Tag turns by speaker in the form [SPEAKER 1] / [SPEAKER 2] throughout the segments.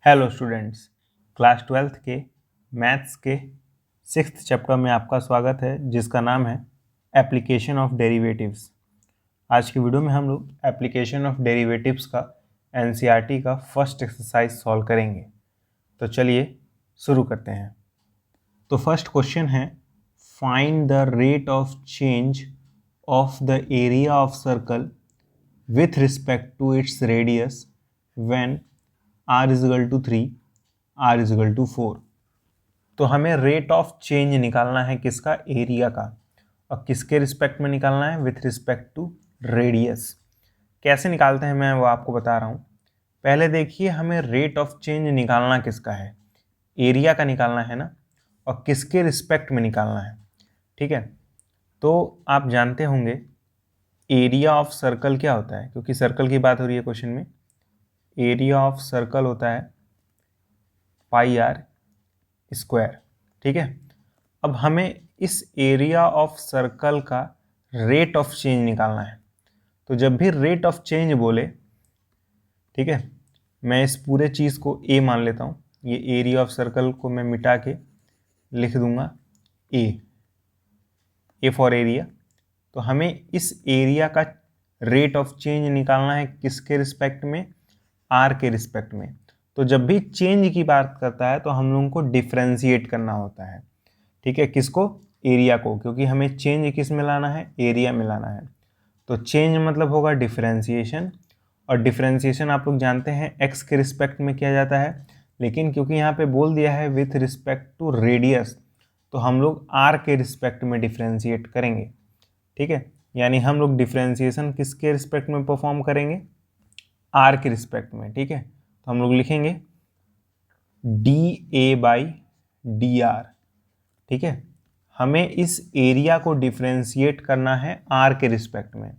[SPEAKER 1] Hello students, class 12th के maths के 6th chapter में आपका स्वागत है, जिसका नाम है एप्लीकेशन ऑफ डेरिवेटिव्स। आज की वीडियो में हम लोग एप्लीकेशन ऑफ डेरिवेटिव्स का एनसीईआरटी का फर्स्ट एक्सरसाइज सॉल्व करेंगे। तो चलिए शुरू करते हैं। तो फर्स्ट क्वेश्चन है, find the rate of change of the area of circle with respect to its radius when r is equal to 3, r is equal to 4। तो हमें रेट ऑफ चेंज निकालना है किसका? एरिया का। और किसके रिस्पेक्ट में निकालना है? With respect to radius. कैसे निकालते हैं मैं वो आपको बता रहा हूँ। पहले देखिए, हमें रेट ऑफ चेंज निकालना किसका है? एरिया का निकालना है ना। और किसके रिस्पेक्ट में निकालना है? ठीक है, तो आप जानते होंगे एरिया ऑफ सर्कल क्या होता है, क्योंकि सर्कल की बात हो रही है क्वेश्चन में। एरिया ऑफ सर्कल होता है पाई आर स्क्वायर। ठीक है, अब हमें इस एरिया ऑफ सर्कल का रेट ऑफ चेंज निकालना है। तो जब भी रेट ऑफ चेंज बोले, ठीक है, मैं इस पूरे चीज़ को ए मान लेता हूँ। ये एरिया ऑफ सर्कल को मैं मिटा के लिख दूंगा ए फॉर एरिया। तो हमें इस एरिया का रेट ऑफ चेंज निकालना है किसके रिस्पेक्ट में? आर के रिस्पेक्ट में। तो जब भी चेंज की बात करता है तो हम लोगों को डिफ्रेंशिएट करना होता है। ठीक है, किसको? एरिया को, क्योंकि हमें चेंज किस में लाना है? एरिया में लाना है। तो चेंज मतलब होगा डिफ्रेंशिएशन, और डिफ्रेंशिएशन आप लोग जानते हैं एक्स के रिस्पेक्ट में किया जाता है। लेकिन क्योंकि यहाँ पे बोल दिया है विथ रिस्पेक्ट टू रेडियस, तो हम लोग आर के रिस्पेक्ट में डिफ्रेंशिएट करेंगे। ठीक है, यानी हम लोग डिफ्रेंशिएशन किसके रिस्पेक्ट में परफॉर्म करेंगे? आर के रिस्पेक्ट में। ठीक है, तो हम लोग लिखेंगे D a by D R. ठीक है, हमें इस एरिया को डिफ्रेंशिएट करना है आर के रिस्पेक्ट में।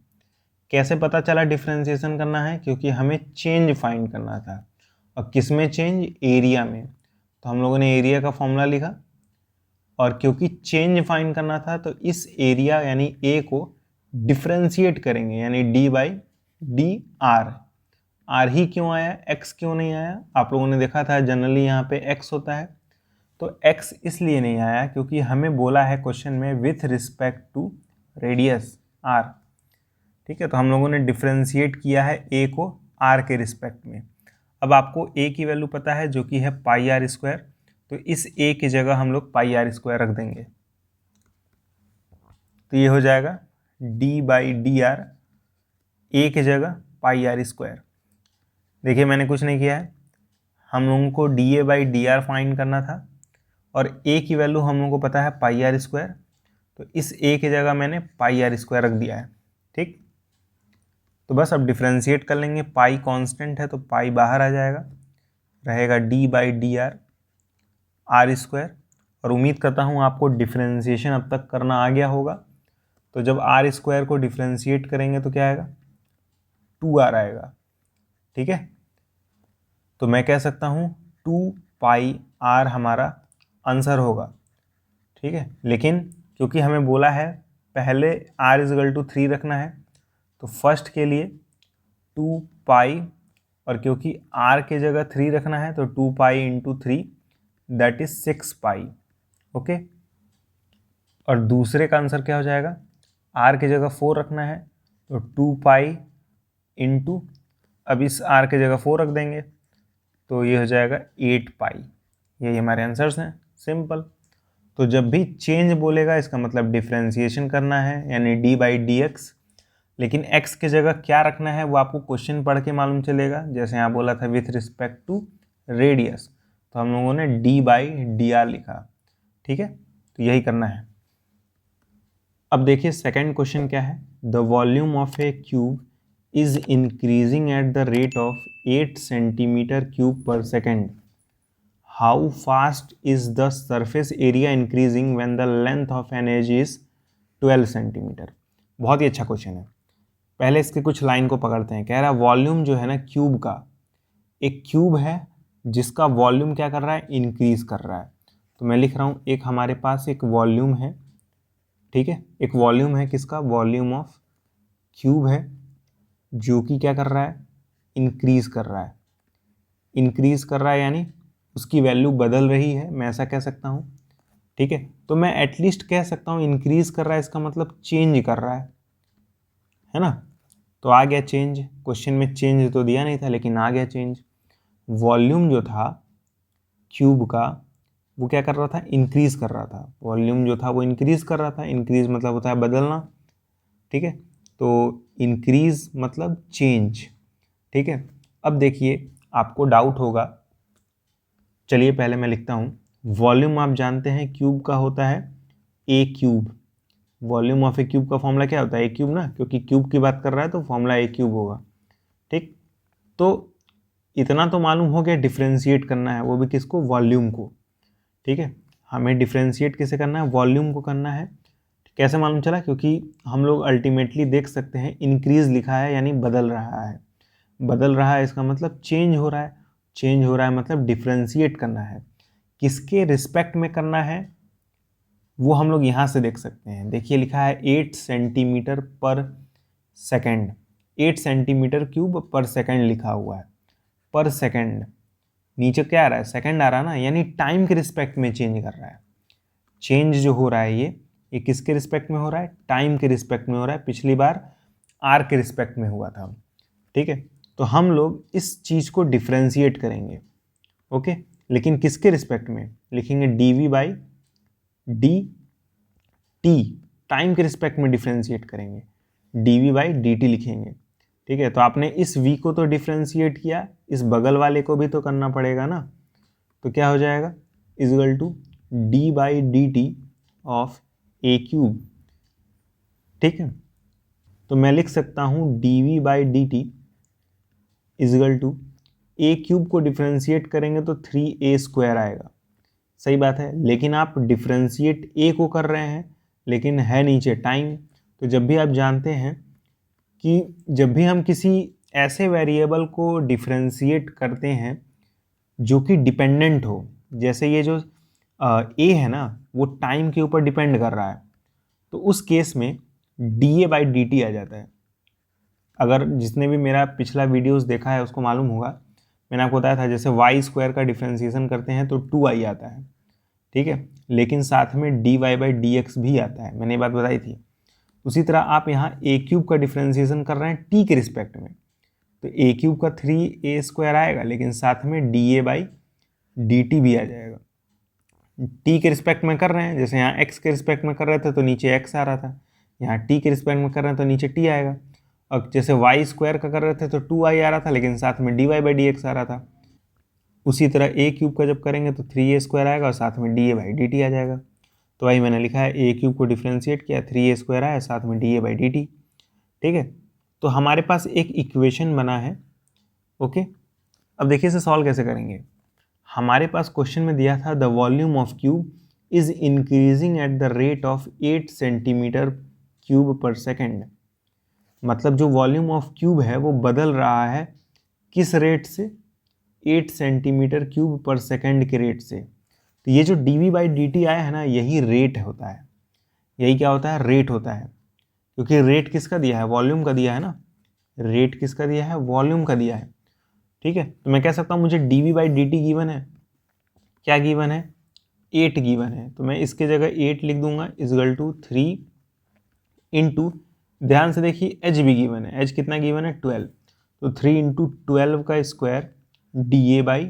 [SPEAKER 1] कैसे पता चला डिफ्रेंशिएशन करना है? क्योंकि हमें चेंज फाइंड करना था। और किस में चेंज? एरिया में। तो हम लोगों ने एरिया का फॉर्मूला लिखा, और क्योंकि चेंज फाइंड करना था तो इस एरिया यानी ए को डिफ्रेंशिएट करेंगे, यानी D by D R. R ही क्यों आया, एक्स क्यों नहीं आया? आप लोगों ने देखा था जनरली यहाँ पे एक्स होता है, तो एक्स इसलिए नहीं आया क्योंकि हमें बोला है क्वेश्चन में with respect to radius r. ठीक है, तो हम लोगों ने डिफ्रेंशिएट किया है ए को आर के रिस्पेक्ट में। अब आपको ए की वैल्यू पता है जो कि है पाई आर स्क्वायर, तो इस ए की जगह हम लोग पाई आर स्क्वायर रख देंगे। तो ये हो जाएगा डी बाई डी आर, ए की जगह पाई आर स्क्वायर। देखिए मैंने कुछ नहीं किया है, हम लोगों को D a by D R find करना था, और ए की वैल्यू हम लोगों को पता है पाई आर स्क्वायर। तो इस ए की जगह मैंने पाई आर स्क्वायर रख दिया है। ठीक, तो बस अब डिफ्रेंशिएट कर लेंगे। पाई कांस्टेंट है तो पाई बाहर आ जाएगा, रहेगा d by D R r square. और उम्मीद करता हूँ आपको डिफ्रेंशिएशन अब तक करना आ गया होगा। तो जब आर स्क्वायर को डिफ्रेंशिएट करेंगे तो क्या आएगा? 2r आएगा। ठीक है, तो मैं कह सकता हूँ 2 पाई आर हमारा आंसर होगा। ठीक है, लेकिन क्योंकि हमें बोला है पहले r इज इक्वल टू 3 रखना है, तो फर्स्ट के लिए 2 पाई, और क्योंकि r के जगह 3 रखना है तो 2 pi into 3 that is 6 pi. Okay, और दूसरे का आंसर क्या हो जाएगा? r की जगह 4 रखना है तो 2 पाई इंटू, अब इस r की जगह 4 रख देंगे तो ये हो जाएगा 8 पाई। यही हमारे आंसर्स हैं, सिंपल। तो जब भी चेंज बोलेगा इसका मतलब डिफ्रेंशिएशन करना है, यानी डी बाई डी एक्स। लेकिन x की जगह क्या रखना है वो आपको क्वेश्चन पढ़ के मालूम चलेगा। जैसे यहाँ बोला था विथ रिस्पेक्ट टू रेडियस, तो हम लोगों ने डी बाई डी आर लिखा। ठीक है, तो यही करना है। अब देखिए सेकंड क्वेश्चन क्या है। The volume of a cube is increasing at the rate of 8 centimetre cube per second. How fast is the surface area increasing when the length of an edge is 12 centimetre. बहुत ही अच्छा question है। पहले इसके कुछ line को पकड़ते हैं। कह रहा है वॉल्यूम जो है ना क्यूब का, एक क्यूब है जिसका वॉल्यूम क्या कर रहा है? इंक्रीज कर रहा है। तो मैं लिख रहा हूँ एक हमारे पास एक वॉल्यूम है। ठीक है, एक वॉल्यूम है किसका? वॉल्यूम ऑफ क्यूब है, जो कि क्या कर रहा है? इंक्रीज कर रहा है। इंक्रीज कर रहा है यानी उसकी वैल्यू बदल रही है, मैं ऐसा कह सकता हूँ। ठीक है, तो मैं एटलीस्ट कह सकता हूँ इंक्रीज कर रहा है, इसका मतलब चेंज कर रहा है ना। तो आ गया चेंज, क्वेश्चन में चेंज तो दिया नहीं था लेकिन आ गया चेंज। वॉल्यूम जो था क्यूब का वो क्या कर रहा था, इंक्रीज कर रहा था। वॉल्यूम जो था वो इंक्रीज कर रहा था, इंक्रीज मतलब होता है बदलना। ठीक है, तो इंक्रीज मतलब चेंज। ठीक है, अब देखिए आपको डाउट होगा, चलिए पहले मैं लिखता हूँ। वॉल्यूम आप जानते हैं क्यूब का होता है A cube. Volume of a cube का फॉर्मूला क्या होता है, ए क्यूब ना, क्योंकि क्यूब की बात कर रहा है तो फॉर्मूला ए क्यूब होगा। ठीक, तो इतना तो मालूम हो गया, डिफ्रेंशिएट करना है वो भी किसको, वॉल्यूम को। ठीक है, हमें डिफ्रेंशिएट किसे करना है, वॉल्यूम को करना है। कैसे मालूम चला, क्योंकि हम लोग अल्टीमेटली देख सकते हैं इंक्रीज लिखा है यानी बदल रहा है। बदल रहा है इसका मतलब चेंज हो रहा है, चेंज हो रहा है मतलब डिफ्रेंशिएट करना है। किसके रिस्पेक्ट में करना है वो हम लोग यहाँ से देख सकते हैं। देखिए लिखा है 8 centimetre per second, 8 centimetre cube per second लिखा हुआ है। पर सेकेंड, नीचे क्या आ रहा है, सेकेंड आ रहा है ना, यानी टाइम के रिस्पेक्ट में चेंज कर रहा है। चेंज जो हो रहा है ये किसके रिस्पेक्ट में हो रहा है, टाइम के रिस्पेक्ट में हो रहा है। पिछली बार आर के रिस्पेक्ट में हुआ था। ठीक है, तो हम लोग इस चीज़ को डिफ्रेंशिएट करेंगे। ओके, लेकिन किसके रिस्पेक्ट में लिखेंगे, dv बाई dt, टाइम के रिस्पेक्ट में डिफ्रेंशिएट करेंगे, dv बाई dt लिखेंगे। ठीक है, तो आपने इस v को तो डिफ्रेंशिएट किया, इस बगल वाले को भी तो करना पड़ेगा ना। तो क्या हो जाएगा, is equal to d by D t of a cube. ठीक है, तो मैं लिख सकता हूँ dv by D t is equal to a cube को डिफ्रेंशिएट करेंगे तो 3a² आएगा। सही बात है, लेकिन आप डिफ्रेंशिएट ए को कर रहे हैं लेकिन है नीचे टाइम। तो जब भी आप जानते हैं कि जब भी हम किसी ऐसे वेरिएबल को डिफ्रेंशिएट करते हैं जो कि डिपेंडेंट हो, जैसे ये जो ए है ना वो टाइम के ऊपर डिपेंड कर रहा है, तो उस केस में dA बाई डी टी आ जाता है। अगर जिसने भी मेरा पिछला वीडियोस देखा है उसको मालूम होगा, मैंने आपको बताया था जैसे y² का डिफ्रेंशिएशन करते हैं तो 2i आता है। ठीक है, लेकिन साथ में dy बाई डी एक्स भी आता है, मैंने ये बात बताई थी। उसी तरह आप यहाँ ए क्यूब का डिफ्रेंशिएशन कर रहे हैं टी के रिस्पेक्ट में, तो ए क्यूब का 3a² आएगा लेकिन साथ में dA बाई डी टी भी आ जाएगा। टी के रिस्पेक्ट में कर रहे हैं, जैसे यहाँ एक्स के रिस्पेक्ट में कर रहे थे तो नीचे एक्स आ रहा था, यहाँ टी के रिस्पेक्ट में कर रहे हैं तो नीचे टी आएगा। और जैसे y² का कर रहे थे तो 2i आ रहा था लेकिन साथ में dy बाई डी एक्स आ रहा था। उसी तरह ए क्यूब का जब करेंगे तो 3a² आएगा और साथ में dA बाई डी टी आ जाएगा। तो वही मैंने लिखा है ए क्यूब को डिफ्रेंशिएट किया, 3a² आया साथ में dA बाई डी टी। ठीक है, तो हमारे पास एक इक्वेशन बना है। ओके, अब देखिए इसे सॉल्व कैसे करेंगे। हमारे पास क्वेश्चन में दिया था the volume of cube is increasing at the rate of 8 centimetre cube per second. मतलब जो वॉल्यूम ऑफ क्यूब है वो बदल रहा है किस रेट से, 8 सेंटीमीटर क्यूब पर सेकेंड के रेट से। तो ये जो dV बाई डी टी आया है ना, यही रेट होता है। यही क्या होता है, रेट होता है। क्योंकि रेट किसका दिया है, वॉल्यूम का दिया है ना। रेट किसका दिया है, वॉल्यूम का दिया है। ठीक है, तो मैं कह सकता हूँ मुझे dV by D T given है, क्या गिवन है, 8 गिवन है। तो मैं इसके जगह 8 लिख दूंगा इजगल टू 3 इंटू, ध्यान से देखिए एच भी गिवन है, एच कितना गिवन है 12, तो 3 इंटू 12 का square dA by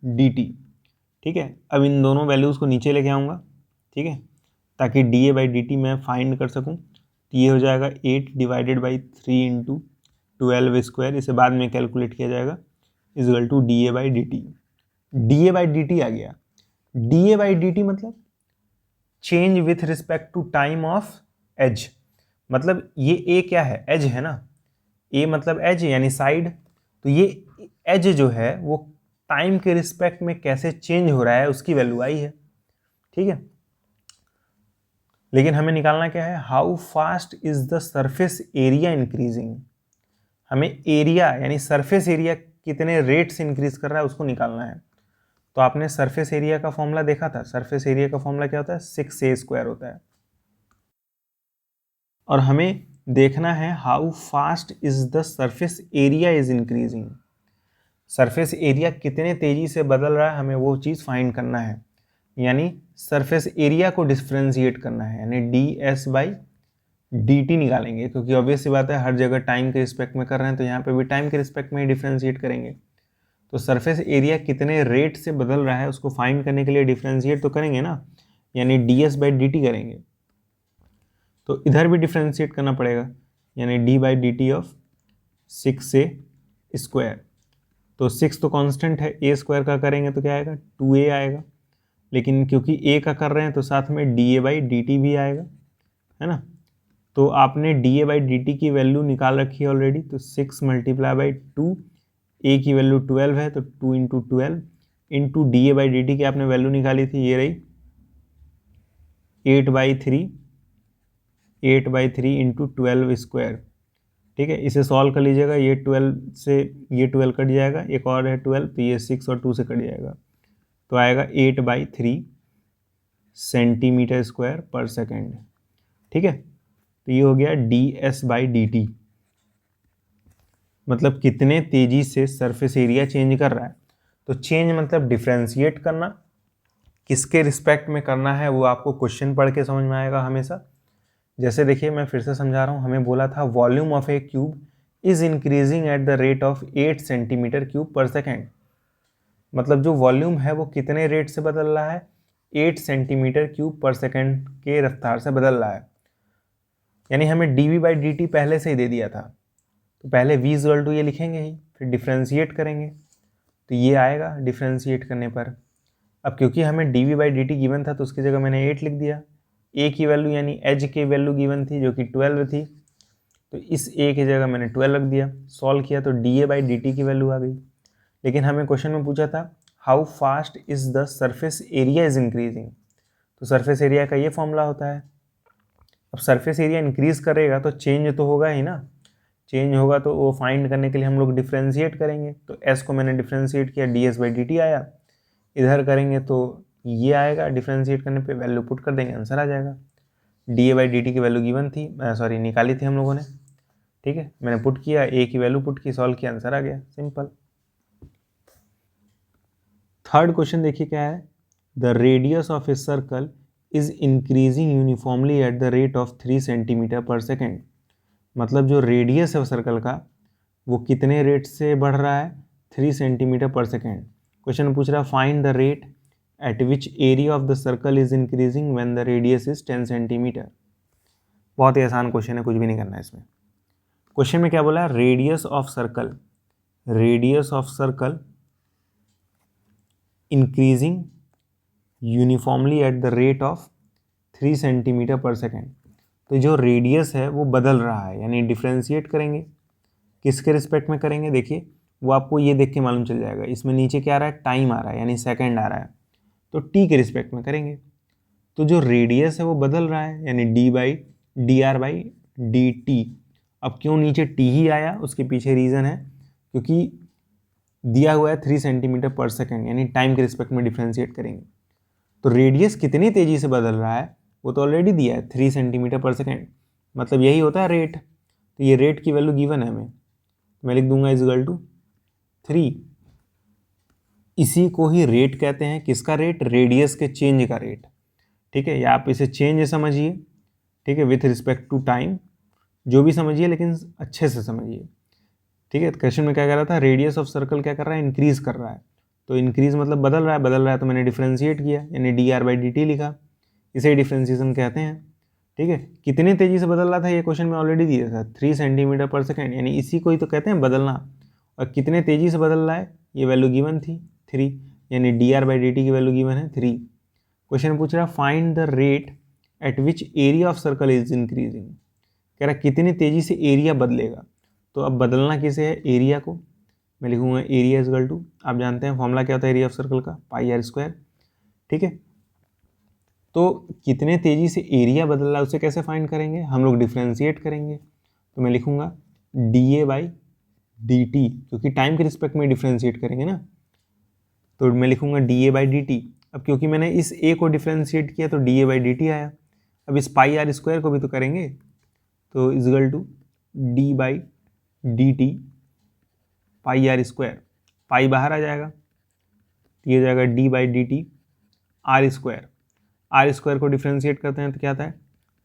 [SPEAKER 1] D T. ठीक है, अब इन दोनों वैल्यूज़ को नीचे लेके आऊँगा। ठीक है, ताकि dA बाई डी टी मैं फाइंड कर सकूँ। तो ये हो जाएगा 8 डिवाइडेड बाई 3 इंटू 12 स्क्वायर, इसे बाद में कैलकुलेट किया जाएगा, is equal to dA by D T. dA by D T आ गया। dA बाई डी टी मतलब change with respect to time of edge. मतलब ये ए क्या है, एज है ना, ए मतलब एज यानी साइड। तो ये एज जो है वो टाइम के रिस्पेक्ट में कैसे चेंज हो रहा है उसकी वैल्यू आई है। ठीक है, लेकिन हमें निकालना क्या है, how fast is the surface area increasing. हमें एरिया यानी सरफेस एरिया कितने रेट से इंक्रीज कर रहा है उसको निकालना है। तो आपने सरफेस एरिया का फॉर्मूला देखा था, सरफेस एरिया का फॉर्मूला क्या होता है, 6a² होता है। और हमें देखना है how fast is the surface area is increasing. Surface area कितने तेजी से बदल रहा है हमें वो चीज़ फाइंड करना है, यानी सरफेस एरिया को डिफ्रेंशिएट करना है, यानी ds/dt निकालेंगे, क्योंकि ऑब्वियस सी बात है हर जगह टाइम के रिस्पेक्ट में कर रहे हैं तो यहाँ पे भी टाइम के रिस्पेक्ट में ही डिफ्रेंशिएट करेंगे। तो सरफेस एरिया कितने रेट से बदल रहा है उसको फाइंड करने के लिए डिफ्रेंशिएट तो करेंगे ना, यानी ds/dt करेंगे। तो इधर भी डिफ्रेंशिएट करना पड़ेगा, यानी d/dt ऑफ 6a स्क्वायर। तो 6 तो कांस्टेंट है, a स्क्वायर का करेंगे तो क्या आएगा 2a आएगा, लेकिन क्योंकि a का कर रहे हैं तो साथ में da/dt भी आएगा, है ना। तो आपने da/dt की वैल्यू निकाल रखी है ऑलरेडी, तो 6 × 2, a की वैल्यू 12 है तो 2 × 12 इंटू da/dt की आपने वैल्यू निकाली थी, ये रही 8/3 इंटू 12 स्क्वायर। ठीक है, इसे सॉल्व कर लीजिएगा, ये 12 से ये 12 कट जाएगा, एक और है 12 तो ये 6 और 2 से कट जाएगा, तो आएगा 8/3 सेंटीमीटर स्क्वायर पर सेकेंड। ठीक है, तो ये हो गया ds/dt, मतलब कितने तेजी से सरफेस एरिया चेंज कर रहा है। तो चेंज मतलब डिफ्रेंशिएट करना, किसके रिस्पेक्ट में करना है वो आपको क्वेश्चन पढ़ के समझ में आएगा हमेशा। जैसे देखिए मैं फिर से समझा रहा हूँ, हमें बोला था volume of a cube is increasing at the rate of 8 centimetre cube per second, मतलब जो वॉल्यूम है वो कितने रेट से बदल रहा है, 8 सेंटीमीटर क्यूब पर सेकेंड के रफ्तार से बदल रहा है। यानी हमें dv/dt पहले से ही दे दिया था, तो पहले v = ये लिखेंगे ही, फिर डिफ्रेंशिएट करेंगे तो ये आएगा डिफ्रेंशिएट करने पर। अब क्योंकि हमें dv/dt गिवन था तो उसकी जगह मैंने 8 लिख दिया, a की वैल्यू यानी h की वैल्यू गिवन थी जो कि 12 थी, तो इस a की जगह मैंने 12 रख दिया, सॉल्व किया तो da/dt की वैल्यू आ गई। लेकिन हमें क्वेश्चन में पूछा था how fast is the surface area is increasing, तो सरफेस एरिया का ये फॉर्मूला होता है। अब सरफेस एरिया इंक्रीज करेगा तो चेंज तो होगा ही ना, चेंज होगा तो वो फाइंड करने के लिए हम लोग डिफ्रेंशिएट करेंगे, तो s को मैंने डिफ्रेंशिएट किया, ds/dt आया, इधर करेंगे तो ये आएगा, डिफ्रेंशिएट करने पे वैल्यू पुट कर देंगे, आंसर आ जाएगा। da/dt की वैल्यू गिवन थी, सॉरी निकाली थी हम लोगों ने, ठीक है, मैंने पुट किया, a की वैल्यू पुट की, सॉल्व किया, आंसर आ गया, सिंपल। थर्ड क्वेश्चन देखिए क्या है, the radius of a circle is increasing uniformly eight the rate of 3 centimetre per second, मतलब जो रेडियस है सर्कल का वो कितने रेट से बढ़ रहा है, 3 सेंटीमीटर पर सेकेंड। क्वेश्चन में पूछ रहा है find the rate at which area of the circle is increasing when the radius is 10 centimetre. बहुत ही आसान क्वेश्चन है, कुछ भी नहीं करना है इसमें। क्वेश्चन में क्या बोला है, radius of circle increasing uniformly eight the rate of 3 centimetre per second. तो जो रेडियस है वो बदल रहा है, यानी डिफ्रेंशिएट करेंगे, किसके रिस्पेक्ट में करेंगे, देखिए वो आपको ये देख के मालूम चल जाएगा, इसमें नीचे क्या आ रहा है, टाइम आ रहा है यानी सेकंड आ रहा है, तो t के रिस्पेक्ट में करेंगे। तो जो रेडियस है वो बदल रहा है, यानी d/dr/dt। अब क्यों नीचे t ही आया, उसके पीछे रीज़न है, क्योंकि दिया हुआ है 3 सेंटीमीटर पर सेकेंड, यानी टाइम के रिस्पेक्ट में डिफ्रेंशिएट करेंगे। तो रेडियस कितनी तेज़ी से बदल रहा है वो तो ऑलरेडी दिया है 3 सेंटीमीटर पर सेकेंड, मतलब यही होता है रेट, तो ये रेट की वैल्यू गिवन है हमें, तो मैं लिख दूंगा = 3। इसी को ही रेट कहते हैं, किसका रेट, रेडियस के चेंज का रेट, ठीक है, या आप इसे चेंज समझिए, ठीक है, विथ रिस्पेक्ट टू टाइम, जो भी समझिए लेकिन अच्छे से समझिए, ठीक है। क्वेश्चन में क्या कर रहा था, रेडियस ऑफ सर्कल क्या कर रहा है, इंक्रीज कर रहा है, तो इंक्रीज मतलब बदल रहा है तो मैंने डिफ्रेंशिएट किया, यानी dr/dt लिखा, इसे डिफ्रेंशिएशन कहते हैं, ठीक है। कितने तेज़ी से बदल रहा था ये क्वेश्चन में ऑलरेडी दिया था, 3 सेंटीमीटर पर सेकेंड, यानी इसी को ही तो कहते हैं बदलना, और कितने तेज़ी से बदल रहा है ये वैल्यू गिवन थी 3, यानी dr/dt की वैल्यू गिवन है 3। क्वेश्चन पूछ रहा find the rate at which area of circle is increasing, कह रहा कितनी तेज़ी से एरिया बदलेगा, तो अब बदलना किसे है, एरिया को, मैं लिखूंगा एरिया = आप जानते हैं फॉर्मूला क्या होता है एरिया ऑफ सर्कल का, πr², ठीक है। तो कितने तेज़ी से एरिया बदल रहा है उसे कैसे फाइंड करेंगे, हम लोग डिफ्रेंशिएट करेंगे, तो मैं लिखूंगा da/dt, क्योंकि टाइम के रिस्पेक्ट में डिफ्रेंशिएट करेंगे ना, तो मैं लिखूंगा da/dt। अब क्योंकि मैंने इस a को डिफ्रेंशिएट किया तो da/dt आया, अब इस πr² को भी तो करेंगे, तो = d/dt πr², पाई बाहर आ जाएगा, तो ये हो जाएगा d by D t r square. R square को डिफ्रेंशिएट करते हैं तो क्या आता है,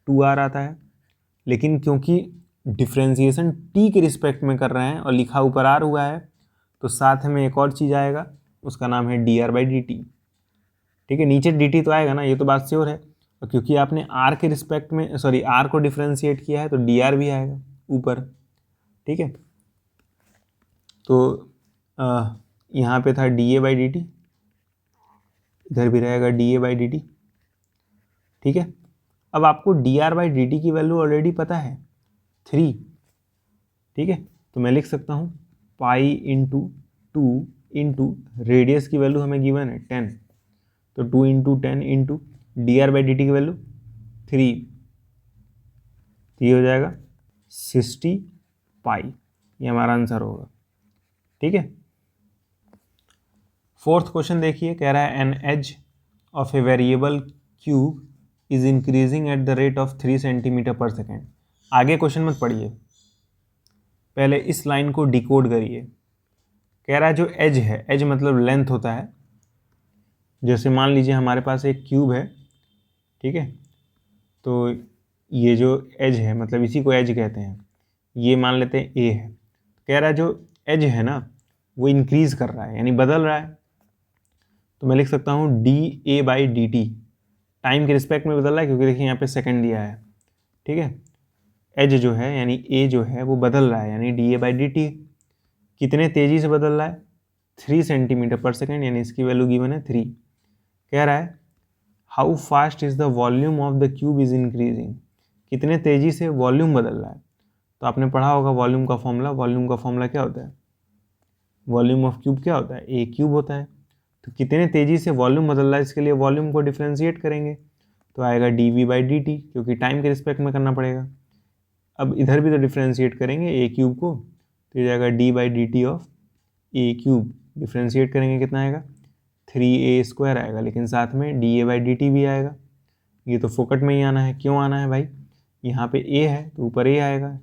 [SPEAKER 1] 2r आता है। लेकिन क्योंकि डिफ्रेंशिएशन t के रिस्पेक्ट में कर रहे हैं और लिखा ऊपर r हुआ है, तो साथ में एक और चीज़ आएगा, उसका नाम है D R by D T. ठीक है, नीचे डी टी तो आएगा ना, ये तो बात श्योर है। और क्योंकि आपने r के रिस्पेक्ट में r को डिफ्रेंशिएट किया है, तो डी आर भी आएगा ऊपर। ठीक है, तो यहाँ पे था D a by D T, इधर भी रहेगा D a by D T. ठीक है, अब आपको D R by D T की वैल्यू ऑलरेडी पता है 3। ठीक है, तो मैं लिख सकता हूँ पाई इंटू 2 इंटू रेडियस की वैल्यू हमें गिवन है 10, तो 2 into 10 into d are by D T की वैल्यू 3, तो ये हो जाएगा 60 पाई, ये हमारा आंसर होगा। ठीक है, फोर्थ क्वेश्चन देखिए, कह रहा है an edge of a variable cube is increasing at the rate of 3 centimetre per second. आगे क्वेश्चन मत पढ़िए, पहले इस लाइन को डिकोड करिए। कह रहा है जो एज है, एज मतलब लेंथ होता है। जैसे मान लीजिए हमारे पास एक क्यूब है, ठीक है, तो ये जो एज है, मतलब इसी को एज कहते हैं, ये मान लेते हैं ए है। कह रहा है जो एज है ना, वो इंक्रीज कर रहा है, यानी बदल रहा है। तो मैं लिख सकता हूँ D a by D T, time के रिस्पेक्ट में बदल रहा है, क्योंकि देखिए यहाँ पे सेकंड दिया है। ठीक है, एज जो है यानी ए जो है वो बदल रहा है, यानी D a by D T. कितने तेज़ी से बदल रहा है, 3 सेंटीमीटर पर सेकेंड, यानी इसकी वैल्यू गिवन है 3। कह रहा है how fast is the volume of the cube is increasing, कितने तेज़ी से वॉल्यूम बदल रहा है। तो आपने पढ़ा होगा वॉल्यूम का फॉर्मूला, वॉल्यूम का फॉर्मूला क्या होता है, वॉल्यूम ऑफ क्यूब क्या होता है, ए क्यूब होता है। तो कितने तेज़ी से वॉल्यूम बदल रहा है, इसके लिए वॉल्यूम को डिफ्रेंशिएट करेंगे, तो आएगा d v by D t, क्योंकि टाइम के रिस्पेक्ट में करना पड़ेगा। अब इधर भी तो डिफ्रेंशिएट करेंगे ए क्यूब को, तो ये जाएगा d by D t of a cube, differentiate करेंगे कितना आएगा, 3a स्क्वायर आएगा, लेकिन साथ में D a by D T भी आएगा। ये तो फोकट में ही आना है, क्यों आना है भाई, यहाँ पे a है तो ऊपर a आएगा,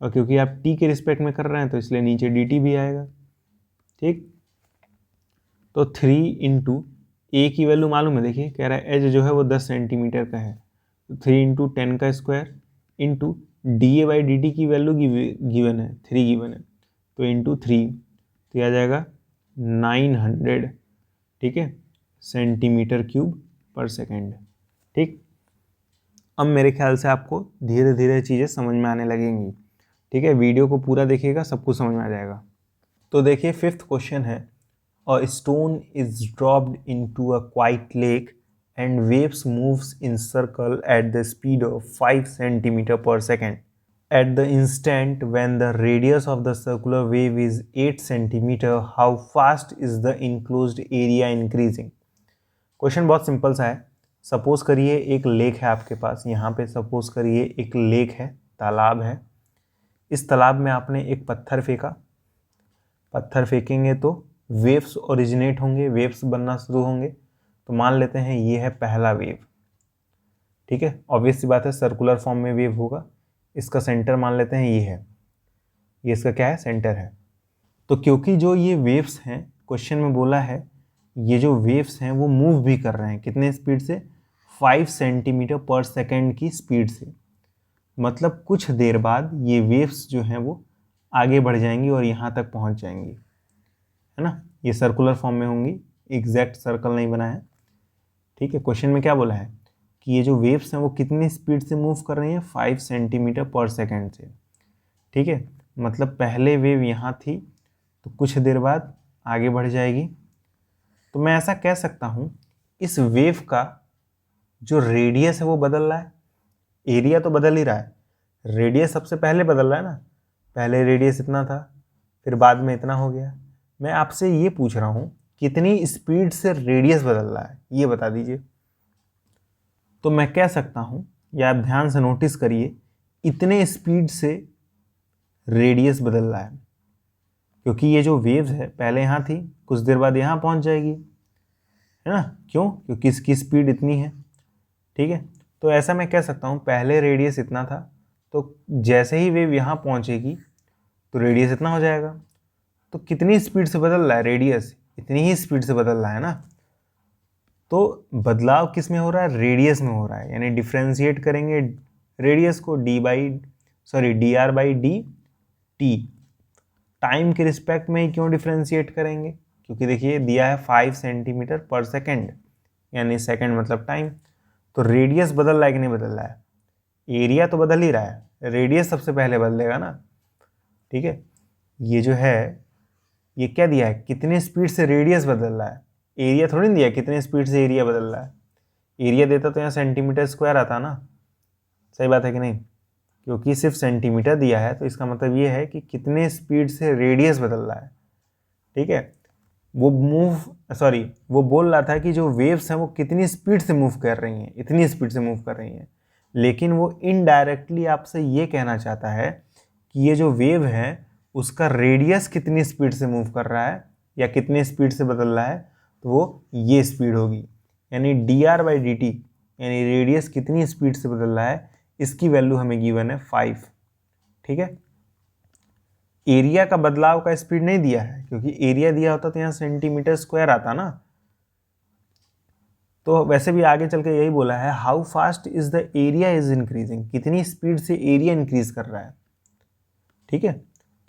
[SPEAKER 1] और क्योंकि आप t के रिस्पेक्ट में कर रहे हैं तो इसलिए नीचे डी टी भी आएगा। ठीक, तो 3 इंटू ए की वैल्यू मालूम है, देखिए कह रहा है एज जो है वो 10 सेंटीमीटर का है, तो 3 इंटू 10 का square into D a by D T की वैल्यू गिवन है 3 गिवन है, तो इंटू 3, तो आ जाएगा 900, ठीक है, सेंटीमीटर क्यूब पर सेकेंड। ठीक, अब मेरे ख्याल से आपको धीरे धीरे चीज़ें समझ में आने लगेंगी। ठीक है, वीडियो को पूरा देखिएगा, सब कुछ समझ में आ जाएगा। तो देखिए फिफ्थ क्वेश्चन है, a stone is dropped into a quite lake and waves moves in circle at the speed of 5 centimetre per second. At the instant when the radius of the circular wave is 8 centimeter, how fast is the enclosed area increasing? Question बहुत simple सा है। Suppose करिए एक lake है आपके पास, यहाँ पे suppose करिए एक लेक है, तालाब है। इस तालाब में आपने एक पत्थर फेंका, पत्थर फेंकेंगे तो वेव्स ओरिजिनेट होंगे, वेव्स बनना शुरू होंगे। तो मान लेते हैं ये है पहला वेव। ठीक है, ऑब्वियस सी बात है सर्कुलर फॉर्म में वेव होगा। इसका सेंटर मान लेते हैं ये है, ये इसका क्या है, सेंटर है। तो क्योंकि जो ये वेव्स हैं, क्वेश्चन में बोला है ये जो वेव्स हैं वो मूव भी कर रहे हैं, कितने स्पीड से, 5 सेंटीमीटर पर सेकेंड की स्पीड से। मतलब कुछ देर बाद ये वेव्स जो हैं वो आगे बढ़ जाएंगी और यहाँ तक पहुँच जाएंगी, है ना। ये सर्कुलर फॉर्म में होंगी, एग्जैक्ट सर्कल नहीं बना है। ठीक है, क्वेश्चन में क्या बोला है कि ये जो वेव्स हैं वो कितनी स्पीड से मूव कर रही हैं, 5 सेंटीमीटर पर सेकेंड से। ठीक है, मतलब पहले वेव यहाँ थी तो कुछ देर बाद आगे बढ़ जाएगी। तो मैं ऐसा कह सकता हूँ इस वेव का जो रेडियस है वो बदल रहा है, एरिया तो बदल ही रहा है, रेडियस सबसे पहले बदल रहा है ना। पहले रेडियस इतना था, फिर बाद में इतना हो गया। मैं आपसे ये पूछ रहा हूँ कितनी स्पीड से रेडियस बदल रहा है, ये बता दीजिए। तो मैं कह सकता हूँ, या आप ध्यान से नोटिस करिए, इतने स्पीड से रेडियस बदल रहा है, क्योंकि ये जो वेव्स है पहले यहाँ थी, कुछ देर बाद यहाँ पहुँच जाएगी, है ना। क्यों, क्योंकि इसकी स्पीड इतनी है। ठीक है, तो ऐसा मैं कह सकता हूँ पहले रेडियस इतना था, तो जैसे ही वेव यहाँ पहुँचेगी तो रेडियस इतना हो जाएगा। तो कितनी स्पीड से बदल रहा है, रेडियस इतनी ही स्पीड से बदल रहा है ना। तो बदलाव किस में हो रहा है, रेडियस में हो रहा है, यानी डिफ्रेंशिएट करेंगे रेडियस को D R by D T. Time के रिस्पेक्ट में ही क्यों डिफ्रेंशिएट करेंगे, क्योंकि देखिए दिया है 5 सेंटीमीटर पर सेकेंड, यानी सेकेंड मतलब टाइम। तो रेडियस बदल रहा है कि नहीं बदल रहा है, एरिया तो बदल ही रहा है, रेडियस सबसे पहले बदलेगा ना। ठीक है, ये जो है ये क्या दिया है, कितने स्पीड से रेडियस बदल रहा है, एरिया थोड़ी नहीं दिया कितने स्पीड से एरिया बदल रहा है। एरिया देता तो यहाँ सेंटीमीटर स्क्वायर आता ना, सही बात है कि नहीं, क्योंकि सिर्फ सेंटीमीटर दिया है तो इसका मतलब ये है कि कितने स्पीड से रेडियस बदल रहा है। ठीक है, वो वो बोल रहा था कि जो वेव्स हैं वो कितनी स्पीड से मूव कर रही हैं, इतनी स्पीड से मूव कर रही हैं, लेकिन वो इनडायरेक्टली आपसे ये कहना चाहता है कि ये जो वेव है उसका रेडियस कितनी स्पीड से मूव कर रहा है या कितनी स्पीड से बदल रहा है, तो वो ये स्पीड होगी, यानी D R by D t, यानी रेडियस कितनी स्पीड से बदल रहा है, इसकी वैल्यू हमें गिवन है 5। ठीक है, एरिया का बदलाव का स्पीड नहीं दिया है, क्योंकि एरिया दिया होता तो यहाँ सेंटीमीटर स्क्वायर आता ना। तो वैसे भी आगे चल के यही बोला है, how fast is the area is increasing, कितनी स्पीड से एरिया इंक्रीज कर रहा है। ठीक है,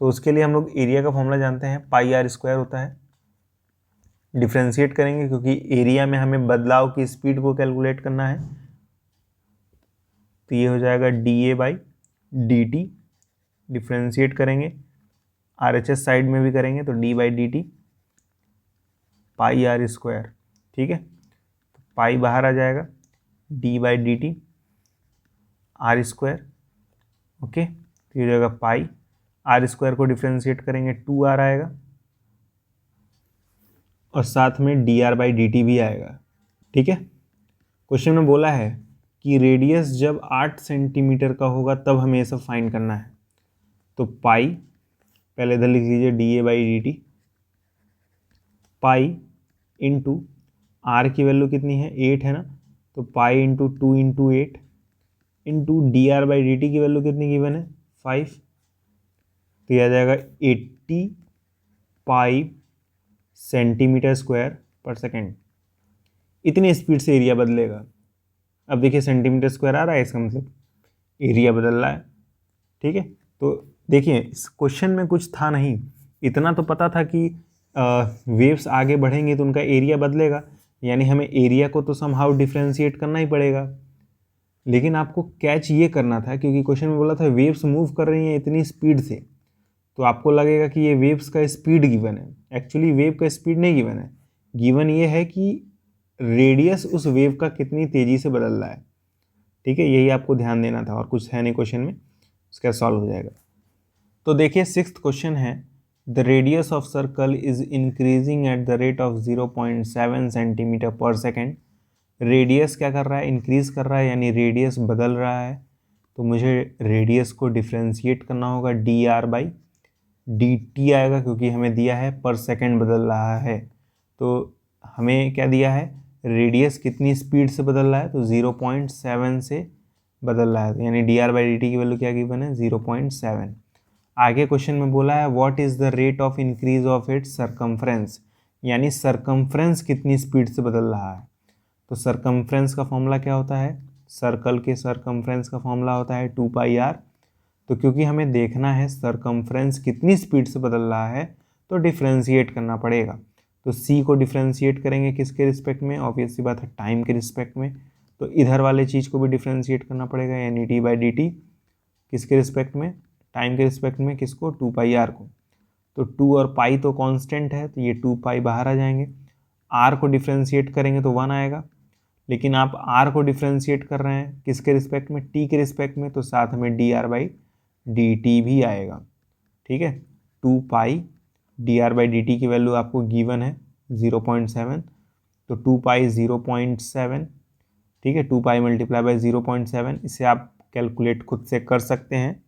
[SPEAKER 1] तो उसके लिए हम लोग एरिया का फॉर्मूला जानते हैं, पाई आर स्क्वायर होता है। डिफ्रेंशिएट करेंगे क्योंकि एरिया में हमें बदलाव की स्पीड को कैलकुलेट करना है, तो ये हो जाएगा d a by D t. Differentiate करेंगे आर एच एस साइड में भी करेंगे तो d by D t pi r square. ठीक है, तो पाई बाहर आ जाएगा, d by D t r square. Okay, तो ये हो जाएगा पाई आर स्क्वायर को डिफ्रेंशिएट करेंगे 2r आएगा और साथ में D R by D T भी आएगा। ठीक है, क्वेश्चन में बोला है कि रेडियस जब 8 सेंटीमीटर का होगा तब हमें ये सब फाइंड करना है। तो पाई पहले इधर लिख लीजिए d a by D t, pi into r की वैल्यू कितनी है 8 है ना, तो pi into 2 into 8 into d are by D T की वैल्यू कितनी गिवन है 5, तो यह आ जाएगा 80 pi centimetre square per second. इतनी स्पीड से एरिया बदलेगा। अब देखिए सेंटीमीटर स्क्वायर आ रहा है, इसका मतलब एरिया बदल रहा है। ठीक है, तो देखिए इस क्वेश्चन में कुछ था नहीं, इतना तो पता था कि वेव्स आगे बढ़ेंगे तो उनका एरिया बदलेगा, यानी हमें एरिया को तो समहाउ डिफ्रेंशिएट करना ही पड़ेगा। लेकिन आपको कैच ये करना था, क्योंकि क्वेश्चन में बोला था वेव्स मूव कर रही हैं इतनी स्पीड से, तो आपको लगेगा कि ये वेव्स का स्पीड गिवन है। एक्चुअली वेव का स्पीड नहीं गिवन है, गिवन ये है कि रेडियस उस वेव का कितनी तेज़ी से बदल रहा है। ठीक है, यही आपको ध्यान देना था, और कुछ है नहीं क्वेश्चन में, उसका सॉल्व हो जाएगा। तो देखिए 6th क्वेश्चन है, the radius of circle is increasing at the rate of 0.7 centimetre per second. Radius क्या कर रहा है, इंक्रीज कर रहा है, यानी रेडियस बदल रहा है। तो मुझे रेडियस को डिफ्रेंशिएट करना होगा, D R by D t आएगा, क्योंकि हमें दिया है पर सेकेंड बदल रहा है। तो हमें क्या दिया है, रेडियस कितनी स्पीड से बदल रहा है, तो 0.7 से बदल रहा है, यानी D R by D T की वैल्यू क्या गिवन है 0.7। आगे क्वेश्चन में बोला है what is the rate of increase of its circumference, यानी सरकमफ्रेंस कितनी स्पीड से बदल रहा है। तो सरकमफ्रेंस का फॉर्मूला क्या होता है, सर्कल के सरकमफ्रेंस का फॉर्मूला होता है 2 पाई आर। तो क्योंकि हमें देखना है सरकमफ्रेंस कितनी स्पीड से बदल रहा है, तो डिफ्रेंशिएट करना पड़ेगा। तो सी को डिफ्रेंशिएट करेंगे किसके रिस्पेक्ट में, ऑब्वियस सी बात है टाइम के रिस्पेक्ट में। तो इधर वाले चीज़ को भी डिफ्रेंशिएट करना पड़ेगा, यानी डी बाई डी टी किसके रिस्पेक्ट में, टाइम के रिस्पेक्ट में, किसको 2 पाई आर को। तो 2 और पाई तो कांस्टेंट है, तो ये 2 पाई बाहर आ जाएंगे। आर को डिफ्रेंशिएट करेंगे तो 1 आएगा, लेकिन आप आर को डिफ्रेंशिएट कर रहे हैं किसके रिस्पेक्ट में, टी के रिस्पेक्ट में, तो साथ में D R by D T भी आएगा। ठीक है, 2 pi D are by D T की वैल्यू आपको गिवन है 0.7, तो 2 पाई 0.7। ठीक है, 2 पाई मल्टीप्लाई बाई 0.7, इसे आप कैलकुलेट खुद से कर सकते हैं।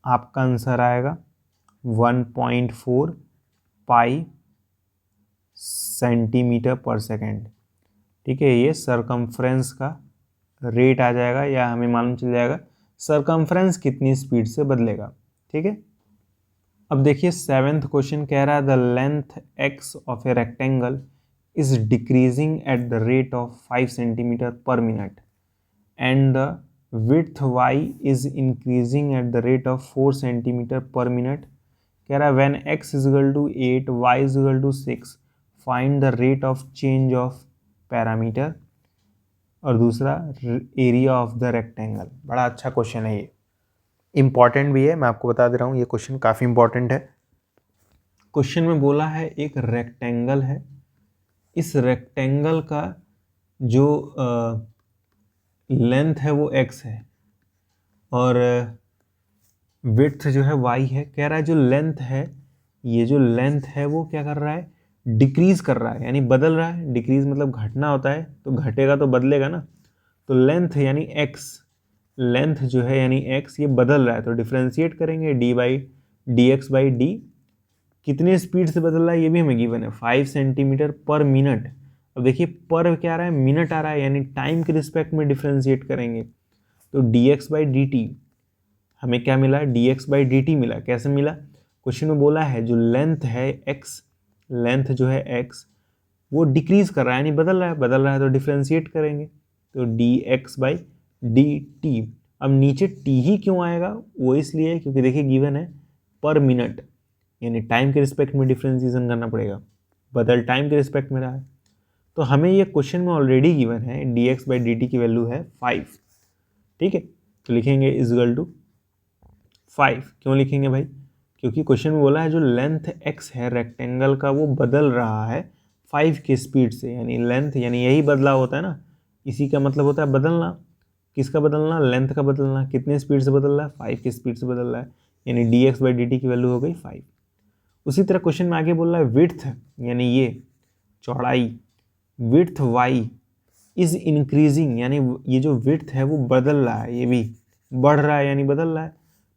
[SPEAKER 1] आपका आंसर आएगा 1.4 पाई सेंटीमीटर पर सेकेंड। ठीक है, ये सरकमफ्रेंस का रेट आ जाएगा, या हमें मालूम चल जाएगा सरकमफ्रेंस कितनी स्पीड से बदलेगा। ठीक है, अब देखिए 7th क्वेश्चन कह रहा है the length x of a rectangle is decreasing eight the rate of 5 centimetre पर minute and the width y is increasing at the rate of 4 centimetre पर मिनट। कह रहा है when x is equal to 8 y is equal to 6 find the rate of change of parameter, और दूसरा area of the rectangle. बड़ा अच्छा question है, ये इंपॉर्टेंट भी है, मैं आपको बता दे रहा हूँ ये क्वेश्चन काफ़ी इंपॉर्टेंट है। क्वेश्चन में बोला है एक रेक्टेंगल है, इस रेक्टेंगल का जो लेंथ है वो x है और विड्थ जो है y है। कह रहा है जो लेंथ है, ये जो लेंथ है वो क्या कर रहा है, डिक्रीज कर रहा है, यानी बदल रहा है। डिक्रीज मतलब घटना होता है, तो घटेगा तो बदलेगा ना। तो लेंथ यानी x, लेंथ जो है यानी x ये बदल रहा है, तो डिफ्रेंशिएट करेंगे dx/d। कितने स्पीड से बदल रहा है ये भी हमें गिवन है, 5 सेंटीमीटर पर मिनट। अब देखिए पर क्या आ रहा है, मिनट आ रहा है, यानी टाइम के रिस्पेक्ट में डिफ्रेंशिएट करेंगे। तो dx/dt हमें क्या मिला, dx/dt मिला। कैसे मिला, क्वेश्चन में बोला है जो लेंथ है x, लेंथ जो है x वो डिक्रीज कर रहा है, यानी बदल रहा है तो डिफ्रेंशिएट करेंगे, तो dx/dt। अब नीचे t ही क्यों आएगा, वो इसलिए क्योंकि देखिए गिवन है पर मिनट, यानी टाइम के रिस्पेक्ट में डिफ्रेंशिएशन करना पड़ेगा, बदल टाइम के रिस्पेक्ट में रहा है। तो हमें ये क्वेश्चन में ऑलरेडी गिवन है dx/dt की वैल्यू है 5, ठीक है। तो लिखेंगे इज इक्वल टू 5। क्यों लिखेंगे भाई, क्योंकि क्वेश्चन में बोला है जो लेंथ x है रेक्टेंगल का वो बदल रहा है 5 की स्पीड से, यानी लेंथ यानी यही बदलाव होता है ना, इसी का मतलब होता है बदलना। किसका बदलना, लेंथ का बदलना। कितने स्पीड से बदल रहा है, 5 की स्पीड से बदल रहा है, यानी dx/dt की वैल्यू हो गई 5। उसी तरह क्वेश्चन में आगे बोल रहा है विड्थ यानी ये चौड़ाई, विड्थ y इज इंक्रीजिंग, यानी ये जो विड्थ है वो बदल रहा है, ये भी बढ़ रहा है यानी बदल रहा है,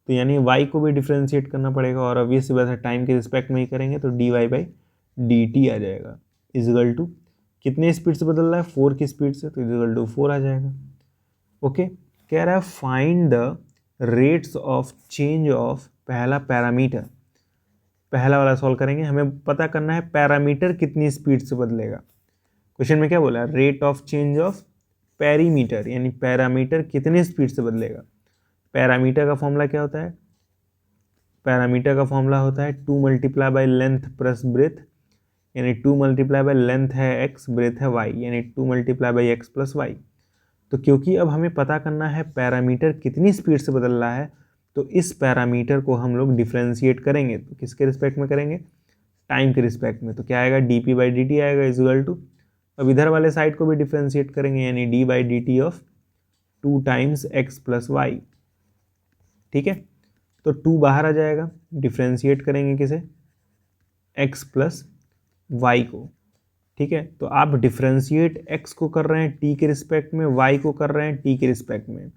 [SPEAKER 1] तो यानी y को भी डिफ्रेंशिएट करना पड़ेगा, और ऑब्वियसली बात है टाइम के रिस्पेक्ट में ही करेंगे, तो dy/dt आ जाएगा इज इक्वल टू कितने स्पीड से बदल रहा है, 4 की स्पीड से, तो इज इक्वल टू 4 आ जाएगा। ओके, कह रहा है find the rates of change of पहला पैरामीटर, पहला वाला सॉल्व करेंगे, हमें पता करना है पैरामीटर कितनी स्पीड से बदलेगा। क्वेश्चन में क्या बोला, rate of change of perimeter, यानी पैरामीटर कितने स्पीड से बदलेगा। पैरामीटर का फॉर्मूला क्या होता है, पैरामीटर का फॉर्मूला होता है 2 multiply by length plus breadth, यानी 2 मल्टीप्लाई बाई लेंथ है x, ब्रेथ है y, यानी 2 multiply by x plus y। तो क्योंकि अब हमें पता करना है पैरामीटर कितनी स्पीड से बदल रहा है, तो इस पैरामीटर को हम लोग डिफ्रेंशिएट करेंगे, तो किसके रिस्पेक्ट में करेंगे, टाइम के रिस्पेक्ट में। तो क्या आएगा, dp/dt आएगा इज इक्वल टू, अब इधर वाले साइड को भी डिफ्रेंशिएट करेंगे, यानी d/dt of 2 times x plus y, ठीक है। तो 2 बाहर आ जाएगा, डिफ्रेंशिएट करेंगे किसे, x प्लस y को, ठीक है। तो आप डिफ्रेंशिएट x को कर रहे हैं t के रिस्पेक्ट में, y को कर रहे हैं t के रिस्पेक्ट में,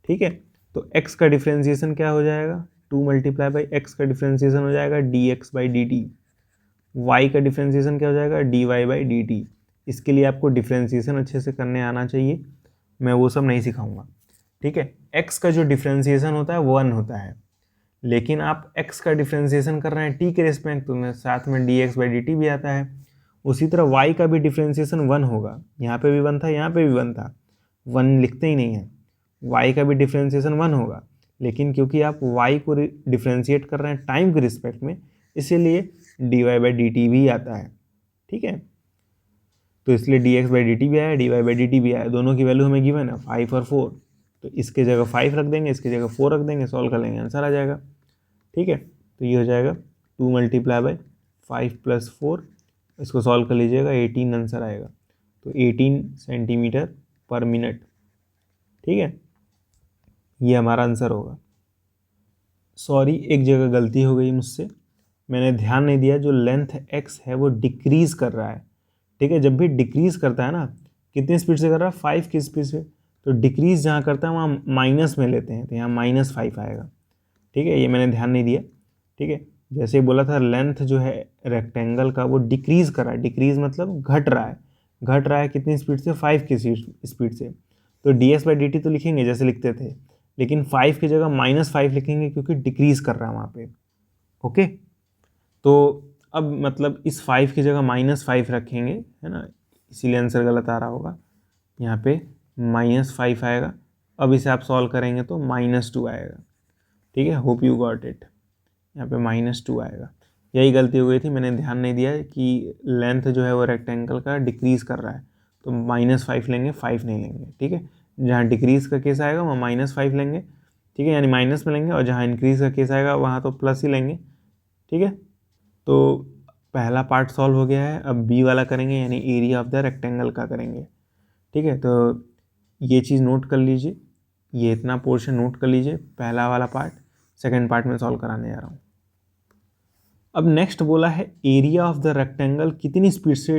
[SPEAKER 1] ठीक है। तो x का डिफ्रेंशिएशन क्या हो जाएगा, 2 मल्टीप्लाई बाई x का डिफ्रेंशिएशन हो जाएगा dx/dt, y का डिफ्रेंशिएशन क्या हो जाएगा, dy/dt। इसके लिए आपको डिफ्रेंशिएशन अच्छे से करने आना चाहिए, मैं वो सब नहीं सिखाऊंगा, ठीक है। x का जो डिफ्रेंशिएशन होता है 1 होता है, लेकिन आप x का डिफ्रेंशिएशन कर रहे हैं t के रिस्पेक्ट, तो साथ में dx/dt भी आता है। उसी तरह y का भी डिफ्रेंशिएशन 1 होगा, यहाँ पे भी 1 था, यहाँ पे भी 1 था, 1 लिखते ही नहीं है। y का भी डिफ्रेंशिएशन 1 होगा, लेकिन क्योंकि आप y को डिफ्रेंशिएट कर रहे हैं टाइम के रिस्पेक्ट में, इसीलिए dy/dt भी आता है, ठीक है। तो इसलिए dx/dt भी आया, dy/dt भी आया, दोनों की वैल्यू हमें गिवन है 5 और 4, तो इसके जगह 5 रख देंगे, इसकी जगह 4 रख देंगे, सॉल्व कर लेंगे, आंसर आ जाएगा, ठीक है। तो ये हो जाएगा 2 मल्टीप्लाई बाई 5 प्लस 4, इसको सॉल्व कर लीजिएगा, 18 आंसर आएगा, तो 18 सेंटीमीटर पर मिनट, ठीक है, ये हमारा आंसर होगा। सॉरी, एक जगह गलती हो गई मुझसे, मैंने ध्यान नहीं दिया, जो लेंथ x है वो डिक्रीज़ कर रहा है, ठीक है। जब भी डिक्रीज़ करता है ना, कितनी स्पीड से कर रहा है, 5 की स्पीड से, तो डिक्रीज़ जहाँ करता है वहाँ माइनस में लेते हैं, तो यहाँ -5 आएगा, ठीक है। ये मैंने ध्यान नहीं दिया, ठीक है। जैसे बोला था लेंथ जो है रेक्टेंगल का वो डिक्रीज़ कर रहा है, डिक्रीज़ मतलब घट रहा है कितनी स्पीड से, 5 की स्पीड से, तो dx/dt तो लिखेंगे जैसे लिखते थे, लेकिन 5 की जगह -5 लिखेंगे, क्योंकि डिक्रीज़ कर रहा है वहाँ पे, ओके, तो अब मतलब इस 5 की जगह -5 रखेंगे, है ना, इसीलिए आंसर गलत आ रहा होगा। यहाँ पे -5 आएगा। अब इसे आप सॉल्व करेंगे तो -2 आएगा। ठीक है, होप यू गॉट इट। यहाँ पे -2 आएगा। यही गलती हो गई थी, मैंने ध्यान नहीं दिया कि लेंथ जो है वो रेक्टेंगल का डिक्रीज़ कर रहा है, तो -5 लेंगे, 5 नहीं लेंगे। ठीक है, जहाँ डिक्रीज़ का केस आएगा वहाँ -5 लेंगे, ठीक है, यानी माइनस में लेंगे, और जहाँ इंक्रीज़ का केस आएगा वहाँ तो प्लस ही लेंगे। ठीक है, तो पहला पार्ट सॉल्व हो गया है। अब बी वाला करेंगे, यानी एरिया ऑफ द रेक्टेंगल का करेंगे। ठीक है, तो ये चीज़ नोट कर लीजिए, ये इतना पोर्शन नोट कर लीजिए, पहला वाला पार्ट। सेकेंड पार्ट में सॉल्व कराने जा रहा हूँ। अब नेक्स्ट बोला है एरिया ऑफ द रेक्टेंगल कितनी स्पीड से